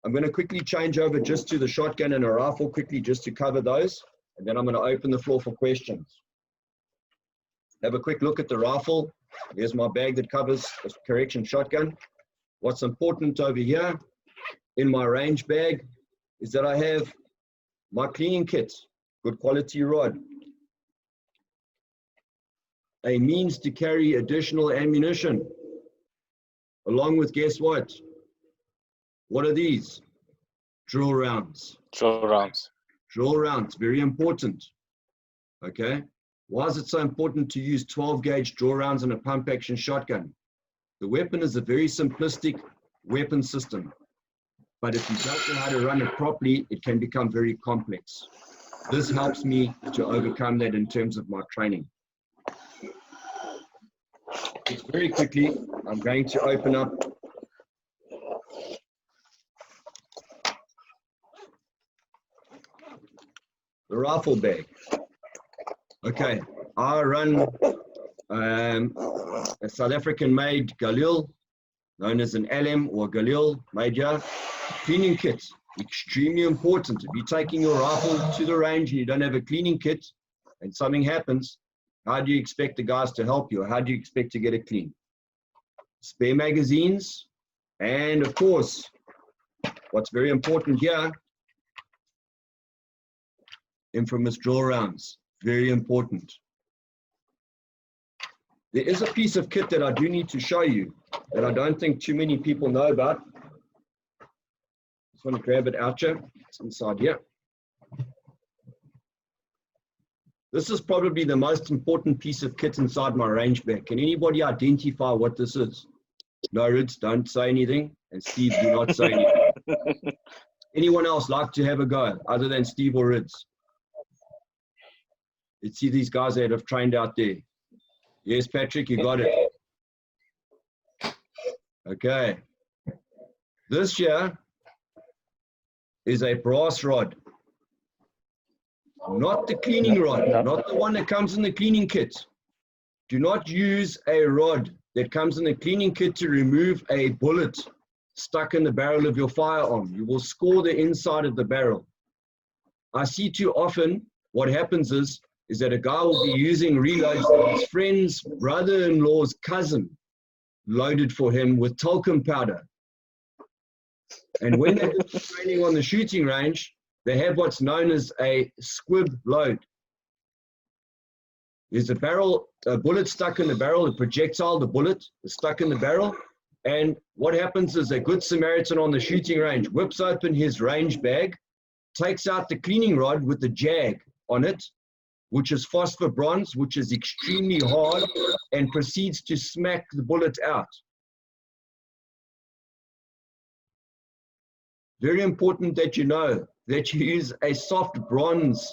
I'm going to quickly change over just to the shotgun and a rifle quickly just to cover those, and then I'm going to open the floor for questions. Have a quick look at the rifle. Here's my bag that covers a correction shotgun. What's important over here in my range bag is that I have my cleaning kit, good quality rod, a means to carry additional ammunition, along with, guess what? What are these? Drill rounds. drill rounds. Drill rounds, very important. Okay. Why is it so important to use 12-gauge drill rounds in a pump-action shotgun? The weapon is a very simplistic weapon system, but if you don't know how to run it properly, it can become very complex. This helps me to overcome that in terms of my training. Just very quickly, I'm going to open up the rifle bag. Okay, I run a South African-made Galil, known as an LM or Galil Major cleaning kit. Extremely important. If you're taking your rifle to the range and you don't have a cleaning kit and something happens, how do you expect the guys to help you? How do you expect to get it clean? Spare magazines, and of course, what's very important here, infamous drill rounds. Very important. There is a piece of kit that I do need to show you that I don't think too many people know about. Just want to grab it out here. It's inside here. This is probably the most important piece of kit inside my range bag. Can anybody identify what this is? No, Rids, don't say anything. And Steve, do not say anything. Anyone else like to have a go other than Steve or Rids? Let's see these guys that have trained out there. Yes, Patrick, you got it. Okay. This here is a brass rod. Not the cleaning rod, not the one that comes in the cleaning kit. Do not use a rod that comes in the cleaning kit to remove a bullet stuck in the barrel of your firearm. You will score the inside of the barrel. I see too often what happens is that a guy will be using reloads that his friend's brother-in-law's cousin loaded for him with talcum powder. And when they're training on the shooting range, they have what's known as a squib load. There's a bullet stuck in the barrel, a projectile, the bullet is stuck in the barrel. And what happens is a good Samaritan on the shooting range whips open his range bag, takes out the cleaning rod with the jag on it, which is phosphor bronze, which is extremely hard, and proceeds to smack the bullet out. Very important that you know that you use a soft bronze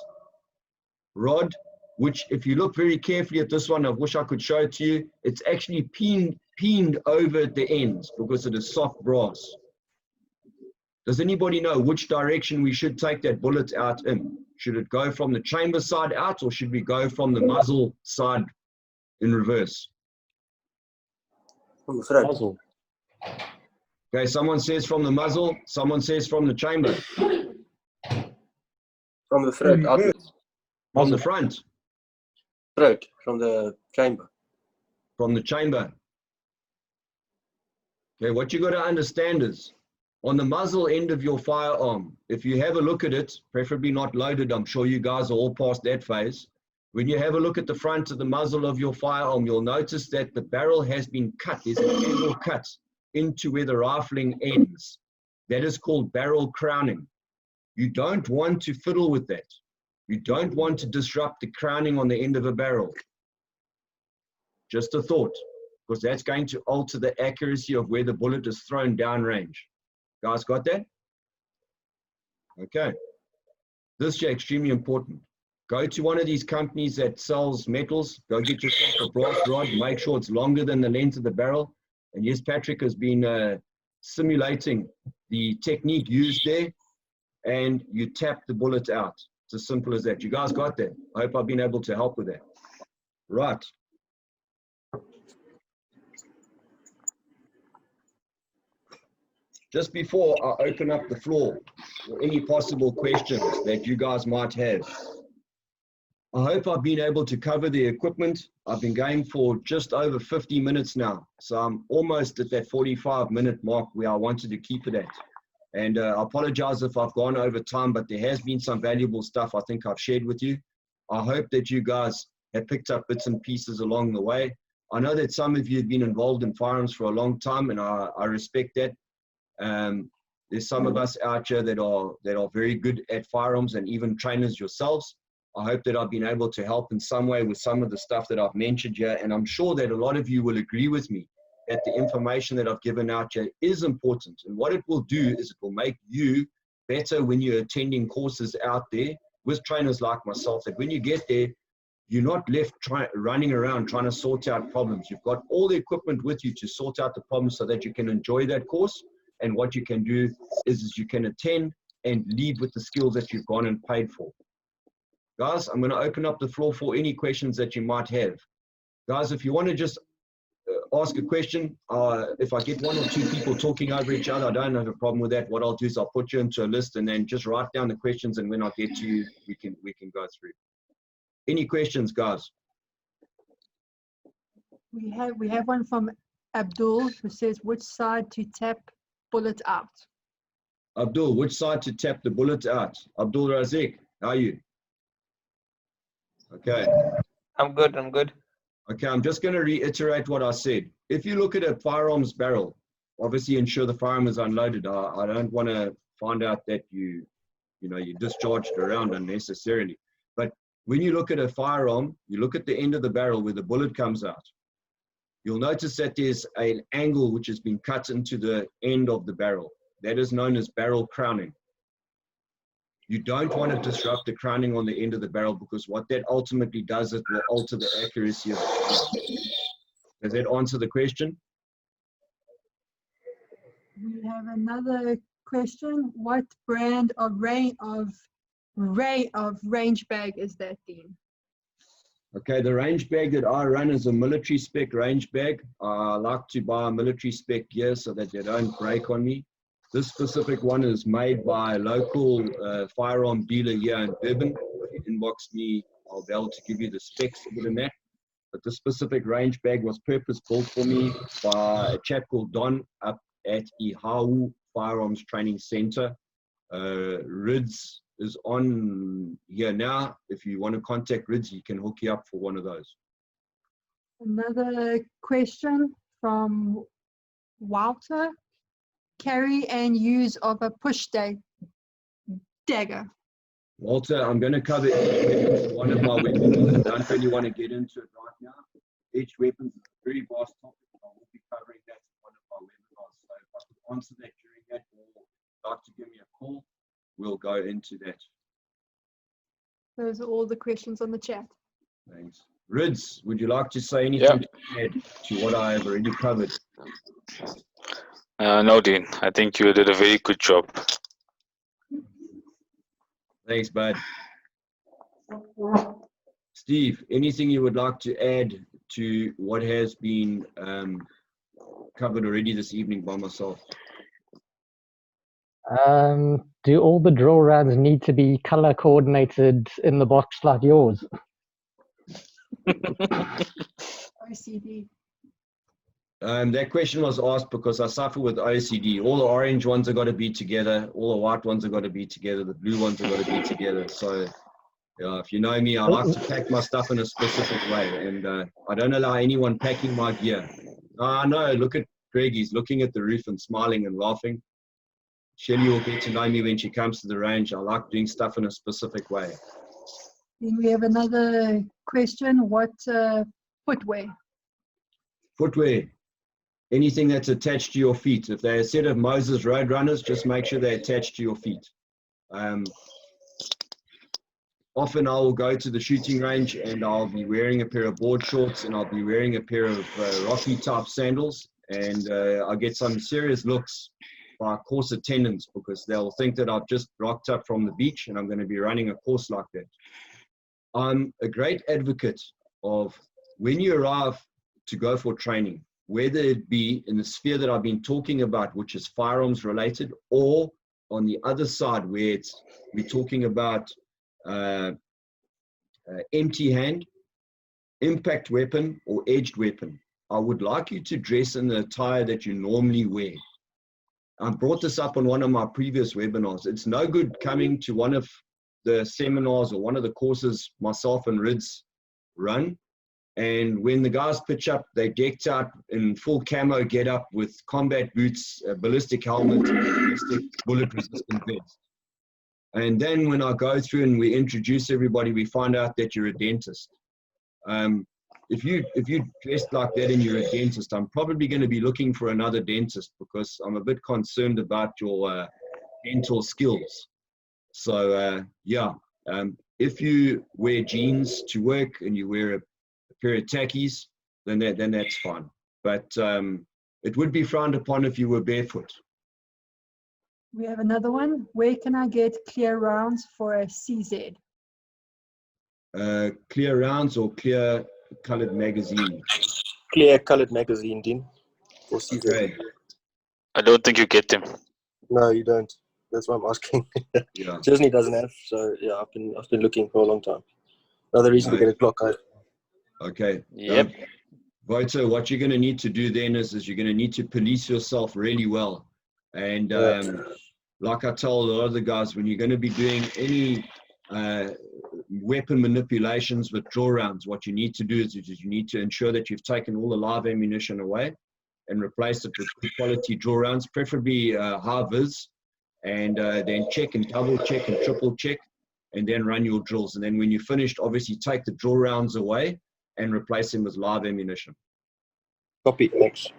rod, which if you look very carefully at this one, I wish I could show it to you, it's actually peened over at the ends because it is soft brass. Does anybody know which direction we should take that bullet out in? Should it go from the chamber side out, or should we go from the muzzle side in reverse? Muzzle. Okay, someone says from the muzzle, someone says from the chamber, From the throat outwards. from the front, Throat, from the chamber. from the chamber. Okay, what you got to understand is, on the muzzle end of your firearm, if you have a look at it, preferably not loaded, I'm sure you guys are all past that phase. When you have a look at the front of the muzzle of your firearm, you'll notice that the barrel has been cut. There's an angle cut into where the rifling ends. That is called barrel crowning. You don't want to fiddle with that. You don't want to disrupt the crowning on the end of a barrel. Just a thought, because that's going to alter the accuracy of where the bullet is thrown downrange. Guys got that? Okay. This is extremely important. Go to one of these companies that sells metals. Go get yourself a brass rod. Make sure it's longer than the length of the barrel. And yes, Patrick has been simulating the technique used there. And you tap the bullet out. It's as simple as that. You guys got that? I hope I've been able to help with that. Right. Just before I open up the floor for any possible questions that you guys might have, I hope I've been able to cover the equipment. I've been going for just over 50 minutes now. So I'm almost at that 45-minute mark where I wanted to keep it at. And I apologize if I've gone over time, but there has been some valuable stuff I think I've shared with you. I hope that you guys have picked up bits and pieces along the way. I know that some of you have been involved in firearms for a long time, and I respect that. There's some of us out here that are very good at firearms, and even trainers yourselves. I hope that I've been able to help in some way with some of the stuff that I've mentioned here, and I'm sure that a lot of you will agree with me that the information that I've given out here is important. And what it will do is it will make you better when you're attending courses out there with trainers like myself, that when you get there, you're not left running around trying to sort out problems. You've got all the equipment with you to sort out the problems so that you can enjoy that course. And what you can do is you can attend and leave with the skills that you've gone and paid for. Guys, I'm going to open up the floor for any questions that you might have. Guys, if you want to just ask a question, if I get one or two people talking over each other, I don't have a problem with that. What I'll do is I'll put you into a list and then just write down the questions, and when I get to you, we can go through. Any questions, guys? We have one from Abdul, who says, which side to tap bullet out? Abdul, which side to tap the bullet out? Abdul Razik, how are you? Okay. I'm good. I'm good. Okay, I'm just going to reiterate what I said. If you look at a firearms barrel, obviously ensure the firearm is unloaded. I don't want to find out that you discharged around unnecessarily. But when you look at a firearm, you look at the end of the barrel where the bullet comes out. You'll notice that there's an angle which has been cut into the end of the barrel. That is known as barrel crowning. You don't want to disrupt the crowning on the end of the barrel, because what that ultimately does, it will alter the accuracy of the firearm. Does that answer the question? We have another question. What brand of range bag is that, Dean? Okay, the range bag that I run is a military spec range bag. I like to buy military spec gear so that they don't break on me. This specific one is made by a local firearm dealer here in Durban. If you inbox me, I'll be able to give you the specs of it and that. But the specific range bag was purpose built for me by a chap called Don up at Ihau Firearms Training Center. Rids is on here now. If you want to contact Rids, he can hook you up for one of those. Another question from Walter. Carry and use of a push dagger. Walter, I'm going to cover one of my weapons. I don't really want to get into it right now. Each weapon is a very vast topic. I will be covering that in one of my webinars. So if I could answer that during that, or like to give me a call, we'll go into that. Those are all the questions on the chat. Thanks. Rids, would you like to say anything to add to what I have already covered? No, Dean. I think you did a very good job. Thanks, bud. Steve, anything you would like to add to what has been covered already this evening by myself? Do all the drill rounds need to be color coordinated in the box like yours? OCD. That question was asked because I suffer with OCD. All the orange ones have got to be together. All the white ones have got to be together. The blue ones have got to be together. So, yeah, if you know me, I like to pack my stuff in a specific way, and I don't allow anyone packing my gear. I know. Look at Greg. He's looking at the roof and smiling and laughing. Shelly will get to know me when she comes to the range. I like doing stuff in a specific way. Then we have another question. What footwear? Footwear. Anything that's attached to your feet. If they're a set of Moses Road Runners, just make sure they're attached to your feet. Often I will go to the shooting range and I'll be wearing a pair of board shorts and I'll be wearing a pair of Rocky type sandals, and I get some serious looks by course attendants because they'll think that I've just rocked up from the beach and I'm going to be running a course like that. I'm a great advocate of when you arrive to go for training, whether it be in the sphere that I've been talking about, which is firearms related, or on the other side where we're talking about empty hand, impact weapon, or edged weapon. I would like you to dress in the attire that you normally wear. I brought this up on one of my previous webinars. It's no good coming to one of the seminars or one of the courses myself and Rids run, and when the guys pitch up, they decked out in full camo get up with combat boots, a ballistic helmet, and a ballistic bullet resistant vest. And then when I go through and we introduce everybody, we find out that you're a dentist. If you dressed like that and you're a dentist, I'm probably going to be looking for another dentist because I'm a bit concerned about your dental skills. So yeah, if you wear jeans to work and you wear a pair of tackies, then that's fine. But it would be frowned upon if you were barefoot. We have another one. Where can I get clear rounds for a CZ? Clear rounds or clear colored magazine? Clear colored magazine, Dean. For season. Okay. I don't think you get them. No, you don't. That's why I'm asking. Yeah. Disney doesn't have, so yeah, I've been looking for a long time. Another reason to get a Glock out. Okay. Yep. Vito, what you're going to need to do then is you're going to need to police yourself really well. And like I told a lot of the guys, when you're going to be doing any weapon manipulations with draw rounds, what you need to do is you need to ensure that you've taken all the live ammunition away and replaced it with good quality draw rounds, preferably high vis, and then check and double check and triple check, and then run your drills. And then when you're finished, obviously take the draw rounds away and replace them with live ammunition. Copy, thanks.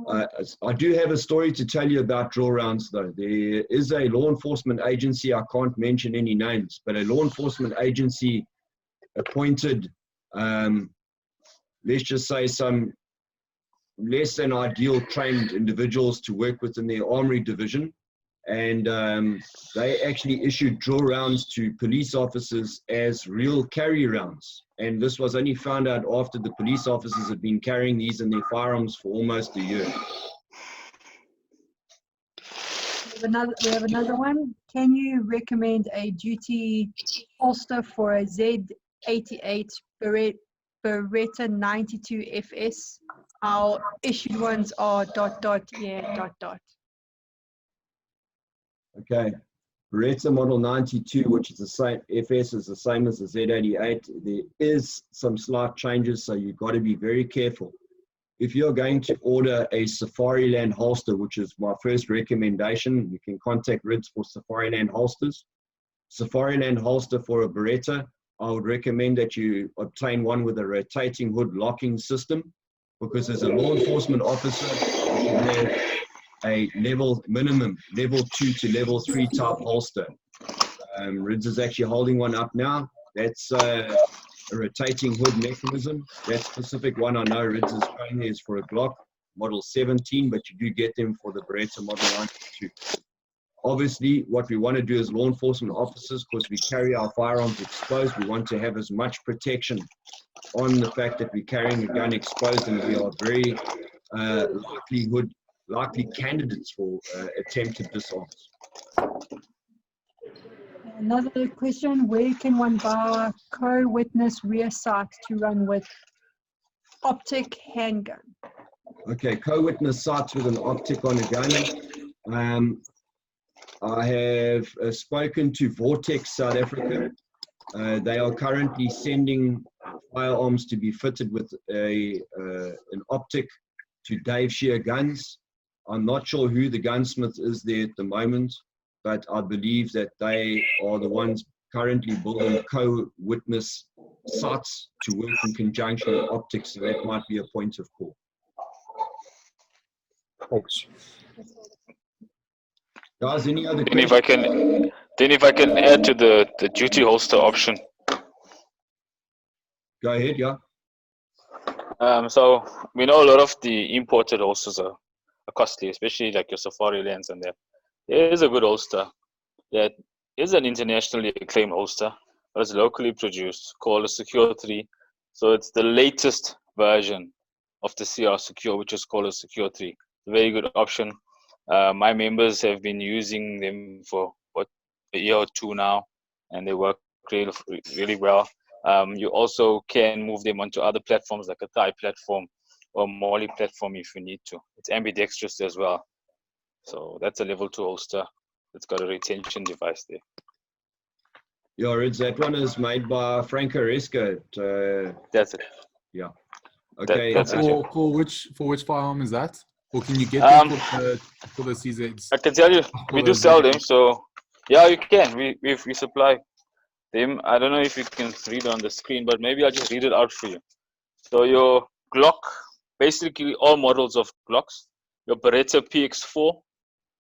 I do have a story to tell you about draw rounds, though. There is a law enforcement agency, I can't mention any names, but a law enforcement agency appointed, let's just say, some less than ideal trained individuals to work within their armory division. And they actually issued draw rounds to police officers as real carry rounds. And this was only found out after the police officers had been carrying these in their firearms for almost a year. We have another one. Can you recommend a duty holster for a Z88 Beretta 92 FS? Our issued ones are ... Okay. Beretta model 92, which is the same, FS is the same as the Z88. There is some slight changes, so you've got to be very careful. If you're going to order a Safariland holster, which is my first recommendation, you can contact Rids for Safariland holsters. Safariland holster for a Beretta, I would recommend that you obtain one with a rotating hood locking system, because as a law enforcement officer, you should have a minimum level 2 to level 3 type holster. Rids is actually holding one up now. That's a rotating hood mechanism. That specific one I know Rids is showing is for a Glock model 17, but you do get them for the Beretta model 92. Obviously, what we want to do as law enforcement officers, because we carry our firearms exposed, we want to have as much protection on the fact that we're carrying a gun exposed, and we are very likely candidates for attempted disarms. Another question, where can one buy co-witness rear sight to run with optic handgun? Okay, co-witness sights with an optic on a gun. I have spoken to Vortex South Africa. They are currently sending firearms to be fitted with an optic to Dave Shear Guns. I'm not sure who the gunsmith is there at the moment, but I believe that they are the ones currently building co-witness sights to work in conjunction with optics, so that might be a point of call. Thanks. Guys, any other And questions? if I can add to the duty holster option. Go ahead, yeah. So we know a lot of the imported holsters are costly, especially like your Safari Lands and that. There is a good holster that is an internationally acclaimed holster, but it's locally produced, called a Secure 3. So it's the latest version of the CR Secure, which is called a Secure 3. It's a very good option. My members have been using them for a year or two now, and they work really, really well. You also can move them onto other platforms like a Thai platform or Molly platform if you need to. It's ambidextrous as well. So that's a level 2 holster. It's got a retention device there. Yeah, Rids, that one is made by Franco Resco. That's it. Yeah. Okay. That's it. For which firearm is that? Or can you get them for the CZs? I can tell you, we do sell them. So yeah, you can. We supply them. I don't know if you can read on the screen, but maybe I'll just read it out for you. So your Glock, basically all models of Glocks, your Beretta PX4,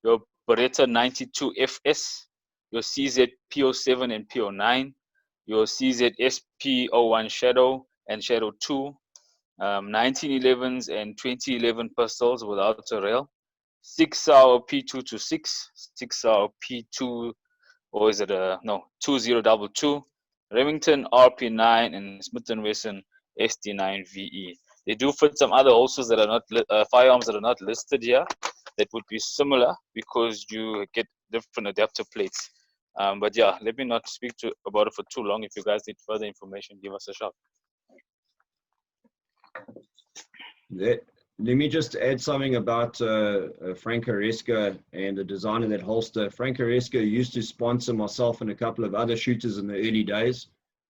your Beretta 92 FS, your CZ P07 and P09, your CZ SP01 Shadow and Shadow 2, 1911s and 2011 pistols without a rail, 6-hour P226, 6-hour P2, or is it a, no, 2022, Remington RP9 and Smith & Wesson SD9 VE. They do fit some other holsters that are not, firearms that are not listed here that would be similar because you get different adapter plates. But yeah, let me not speak about it for too long. If you guys need further information, give us a shout. Let me just add something about Franco Resco and the design of that holster. Franco Resco used to sponsor myself and a couple of other shooters in the early days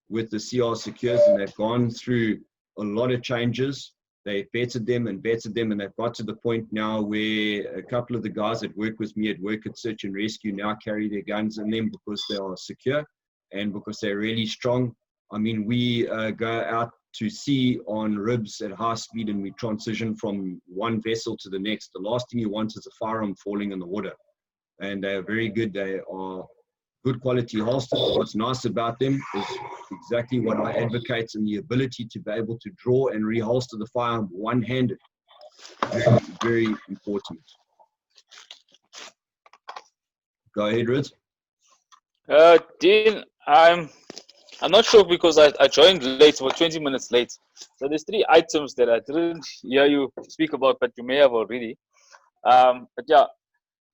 with the CR Secures, and they've gone through a lot of changes. They bettered them, and they've got to the point now where a couple of the guys that work with me at work at Search and Rescue now carry their guns in them because they are secure and because they're really strong. I mean, we go out to sea on ribs at high speed and we transition from one vessel to the next. The last thing you want is a firearm falling in the water. And they are very good. They are good quality holsters. What's nice about them is exactly what I advocate, and the ability to be able to draw and reholster the firearm one-handed. Very, very important. Go ahead, Riz. Dean, I'm not sure because I joined late, about 20 minutes late. So there's 3 items that I didn't hear you speak about, but you may have already. But yeah,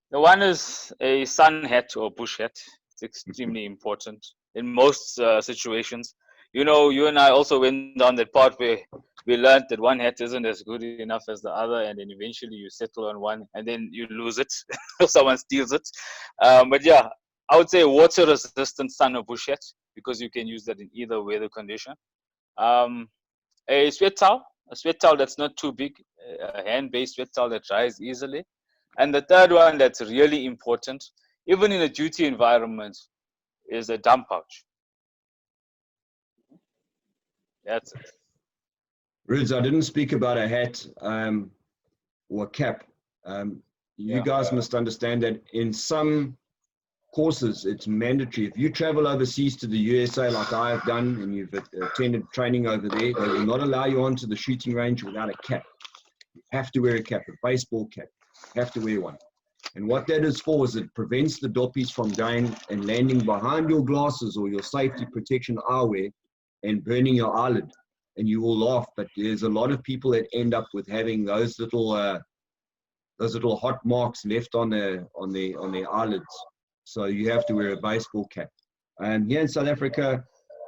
the one is a sun hat or bush hat. It's extremely important in most situations. You know, you and I also went down that part where we learned that one hat isn't as good enough as the other, and then eventually you settle on one, and then you lose it or someone steals it. But yeah, I would say a water-resistant sun or bush hat, because you can use that in either weather condition. A sweat towel that's not too big, a hand-based sweat towel that dries easily. And the third one that's really important, even in a duty environment, is a dump pouch. That's it. Riz, I didn't speak about a hat or a cap. You guys must understand that in some courses, it's mandatory. If you travel overseas to the USA, like I have done, and you've attended training over there, they will not allow you onto the shooting range without a cap. You have to wear a cap, a baseball cap. You have to wear one. And what that is for is it prevents the doppies from going and landing behind your glasses or your safety protection eyewear and burning your eyelid. And you will laugh, but there's a lot of people that end up with having those little hot marks left on their eyelids. So you have to wear a baseball cap. And here in South Africa,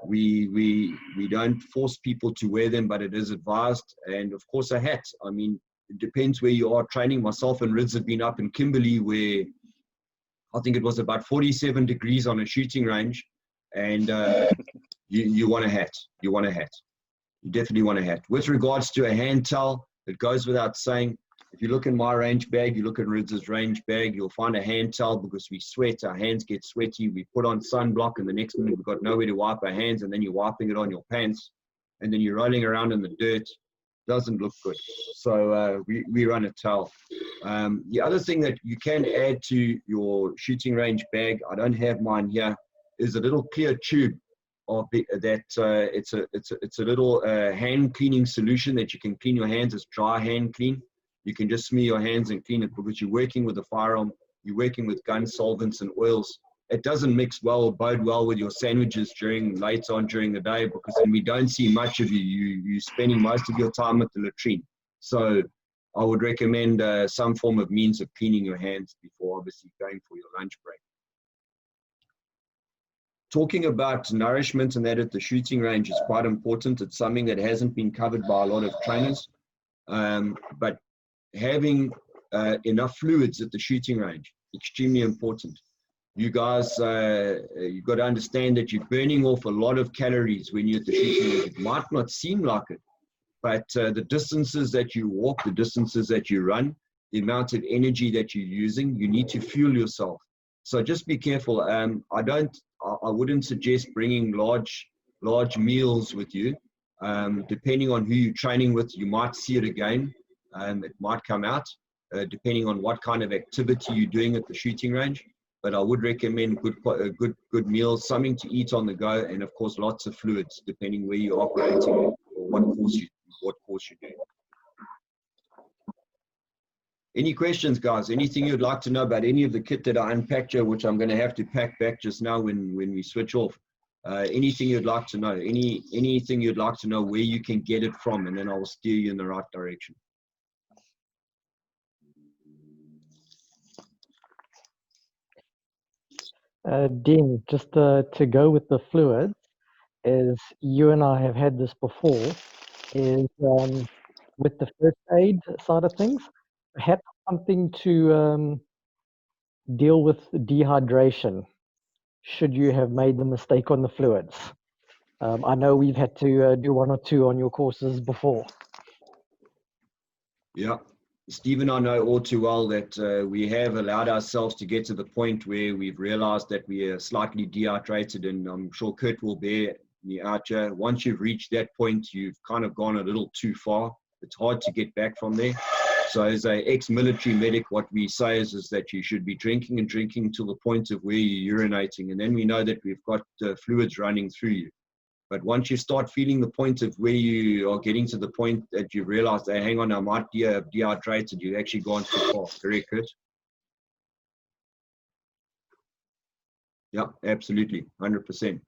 we don't force people to wear them, but it is advised. And of course, a hat. I mean, it depends where you are training. Myself and Rids have been up in Kimberley, where I think it was about 47 degrees on a shooting range, and you want a hat. You want a hat. You definitely want a hat. With regards to a hand towel, it goes without saying. If you look in my range bag, you look at Rids' range bag, you'll find a hand towel because we sweat, our hands get sweaty, we put on sunblock, and the next minute we've got nowhere to wipe our hands, and then you're wiping it on your pants, and then you're rolling around in the dirt. Doesn't look good. So we run a towel. The other thing that you can add to your shooting range bag, I don't have mine here, is a little clear tube of that. It's a little hand cleaning solution that you can clean your hands. It's dry hand clean. You can just smear your hands and clean it because you're working with a firearm, you're working with gun solvents and oils. It doesn't mix well or bode well with your sandwiches later on during the day, because then we don't see much of you. You're spending most of your time at the latrine. So I would recommend some form of means of cleaning your hands before obviously going for your lunch break. Talking about nourishment and that at the shooting range is quite important. It's something that hasn't been covered by a lot of trainers, but having enough fluids at the shooting range, extremely important. You guys, you've got to understand that you're burning off a lot of calories when you're at the shooting range. It might not seem like it, but the distances that you walk, the distances that you run, the amount of energy that you're using, you need to fuel yourself. So just be careful. I wouldn't suggest bringing large meals with you. Depending on who you're training with, you might see it again. It might come out, depending on what kind of activity you're doing at the shooting range. But I would recommend good meals, something to eat on the go, and of course lots of fluids, depending where you're operating or what course you're doing. Any questions, guys? Anything you'd like to know about any of the kit that I unpacked here, which I'm going to have to pack back just now when we switch off? Anything you'd like to know? Anything you'd like to know where you can get it from, and then I will steer you in the right direction. Dean, just to go with the fluids, is you and I have had this before, is with the first aid side of things, perhaps something to deal with dehydration, should you have made the mistake on the fluids. I know we've had to do one or two on your courses before. Yeah. Steve and I know all too well that we have allowed ourselves to get to the point where we've realized that we are slightly dehydrated, and I'm sure Kurt will bear me out here. Once you've reached that point, you've kind of gone a little too far. It's hard to get back from there. So as an ex-military medic, what we say is that you should be drinking and drinking to the point of where you're urinating, and then we know that we've got fluids running through you. But once you start feeling the point of where you are getting to the point that you realize, hey, hang on, I might be dehydrated, you've actually gone too far. Correct, Kurt? Yeah, absolutely, 100%.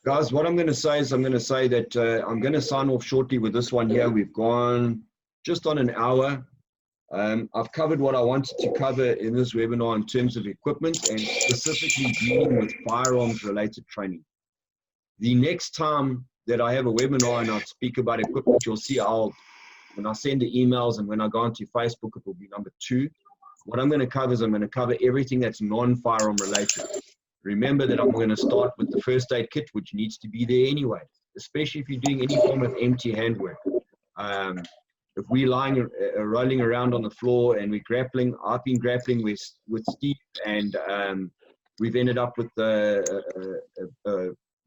Guys, what I'm going to say is I'm going to sign off shortly with this one here. We've gone just on an hour. I've covered what I wanted to cover in this webinar in terms of equipment and specifically dealing with firearms related training. The next time that I have a webinar and I speak about equipment, you'll see when I send the emails and when I go onto Facebook, it will be number 2. What I'm going to cover is I'm going to cover everything that's non-firearm related. Remember that I'm going to start with the first aid kit, which needs to be there anyway, especially if you're doing any form of empty handwork. If we're rolling around on the floor and we're grappling, I've been grappling with Steve, and we've ended up with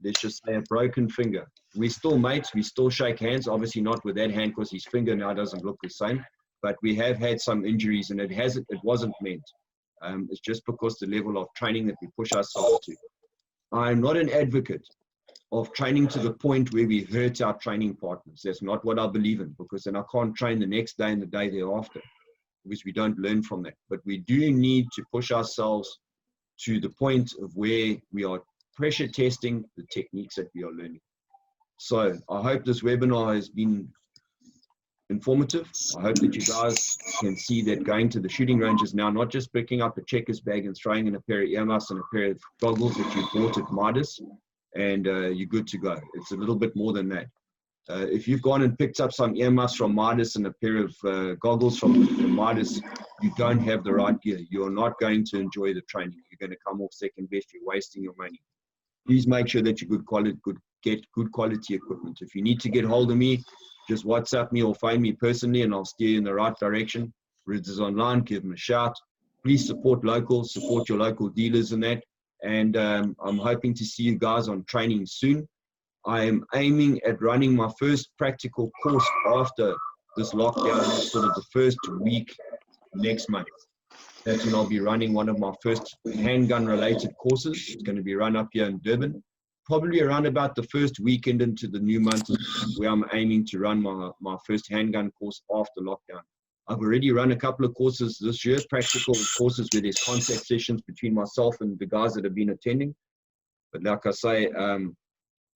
let's just say a broken finger. We're still mates, we still shake hands, obviously not with that hand because his finger now doesn't look the same, but we have had some injuries, and it wasn't meant. It's just because the level of training that we push ourselves to. I'm not an advocate of training to the point where we hurt our training partners. That's not what I believe in, because then I can't train the next day and the day thereafter, because we don't learn from that. But we do need to push ourselves to the point of where we are pressure testing the techniques that we are learning. So I hope this webinar has been informative. I hope that you guys can see that going to the shooting range is now not just picking up a checkers bag and throwing in a pair of earmuffs and a pair of goggles that you bought at Midas, and you're good to go. It's a little bit more than that. If you've gone and picked up some earmuffs from Midas and a pair of goggles from Midas, you don't have the right gear. You're not going to enjoy the training. You're going to come off second best. You're wasting your money. Please make sure that you get good quality equipment. If you need to get hold of me, just WhatsApp me or phone me personally, and I'll steer you in the right direction. Rids is online. Give them a shout. Please support locals. Support your local dealers and that. And I'm hoping to see you guys on training soon. I am aiming at running my first practical course after this lockdown, sort of the first week next month. That's when I'll be running one of my first handgun related courses. It's going to be run up here in Durban, probably around about the first weekend into the new month, where I'm aiming to run my first handgun course after lockdown. I've already run a couple of courses this year, practical courses where there's contact sessions between myself and the guys that have been attending. But like I say,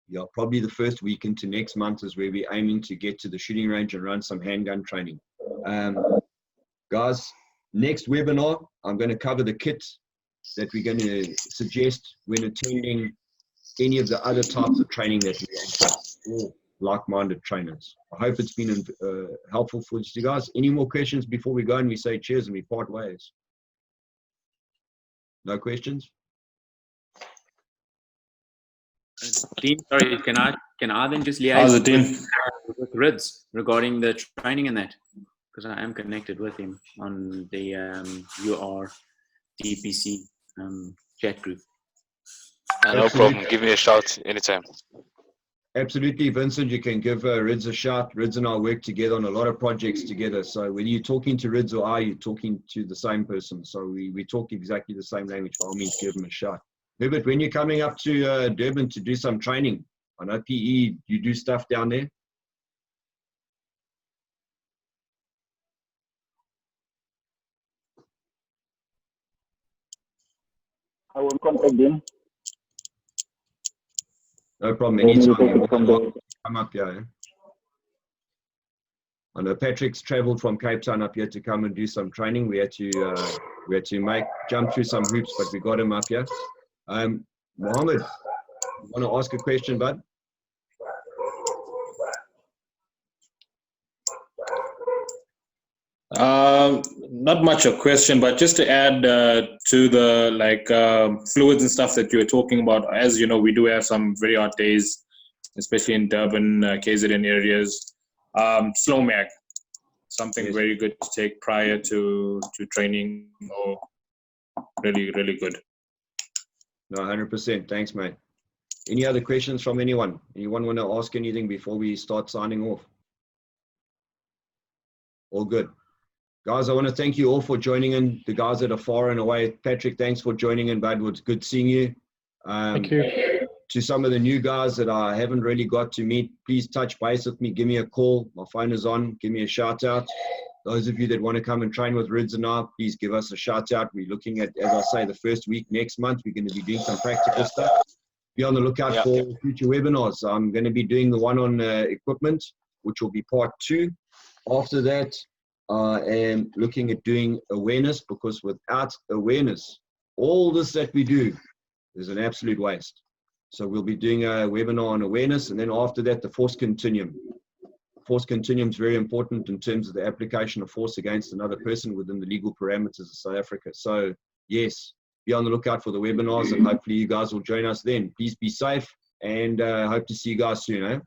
yeah, probably the first week into next month is where we're aiming to get to the shooting range and run some handgun training. Guys, next webinar, I'm going to cover the kit that we're going to suggest when attending any of the other types of training that we offer for like-minded trainers. I hope it's been helpful for you guys. Any more questions before we go and we say cheers and we part ways? No questions? Dean, sorry, can I then just liaise with Rids regarding the training and that? Because I am connected with him on the UR DPC chat group. No problem. Give me a shout anytime. Absolutely, Vincent. You can give Rids a shout. Rids and I work together on a lot of projects together. So whether you're talking to Rids or you're talking to the same person. So we talk exactly the same language. By all means, give him a shout. Herbert, when you're coming up to Durban to do some training, I know PE, you do stuff down there? I will contact them. No problem. Anytime. Come up here. Eh? I know Patrick's traveled from Cape Town up here to come and do some training. We had to jump through some hoops, but we got him up here. Mohammed, you want to ask a question, bud? Not much a question, but just to add to the fluids and stuff that you were talking about. As you know, we do have some very hot days, especially in Durban, KZN areas. Slow mag, something very good to take prior to training. Or really, really good. No, 100%. Thanks, mate. Any other questions from anyone? Anyone want to ask anything before we start signing off? All good. Guys, I want to thank you all for joining in. The guys that are far and away. Patrick, thanks for joining in, bud. It was good seeing you. Thank you. To some of the new guys that I haven't really got to meet, please touch base with me. Give me a call. My phone is on. Give me a shout out. Those of you that want to come and train with Rids and I, please give us a shout out. We're looking at, as I say, the first week next month. We're going to be doing some practical stuff. Be on the lookout for future webinars. I'm going to be doing the one on equipment, which will be part 2. After that, I am looking at doing awareness, because without awareness, all this that we do is an absolute waste. So we'll be doing a webinar on awareness, and then after that, the force continuum. Force continuum is very important in terms of the application of force against another person within the legal parameters of South Africa. So yes, be on the lookout for the webinars, and hopefully you guys will join us then. Please be safe, and hope to see you guys soon.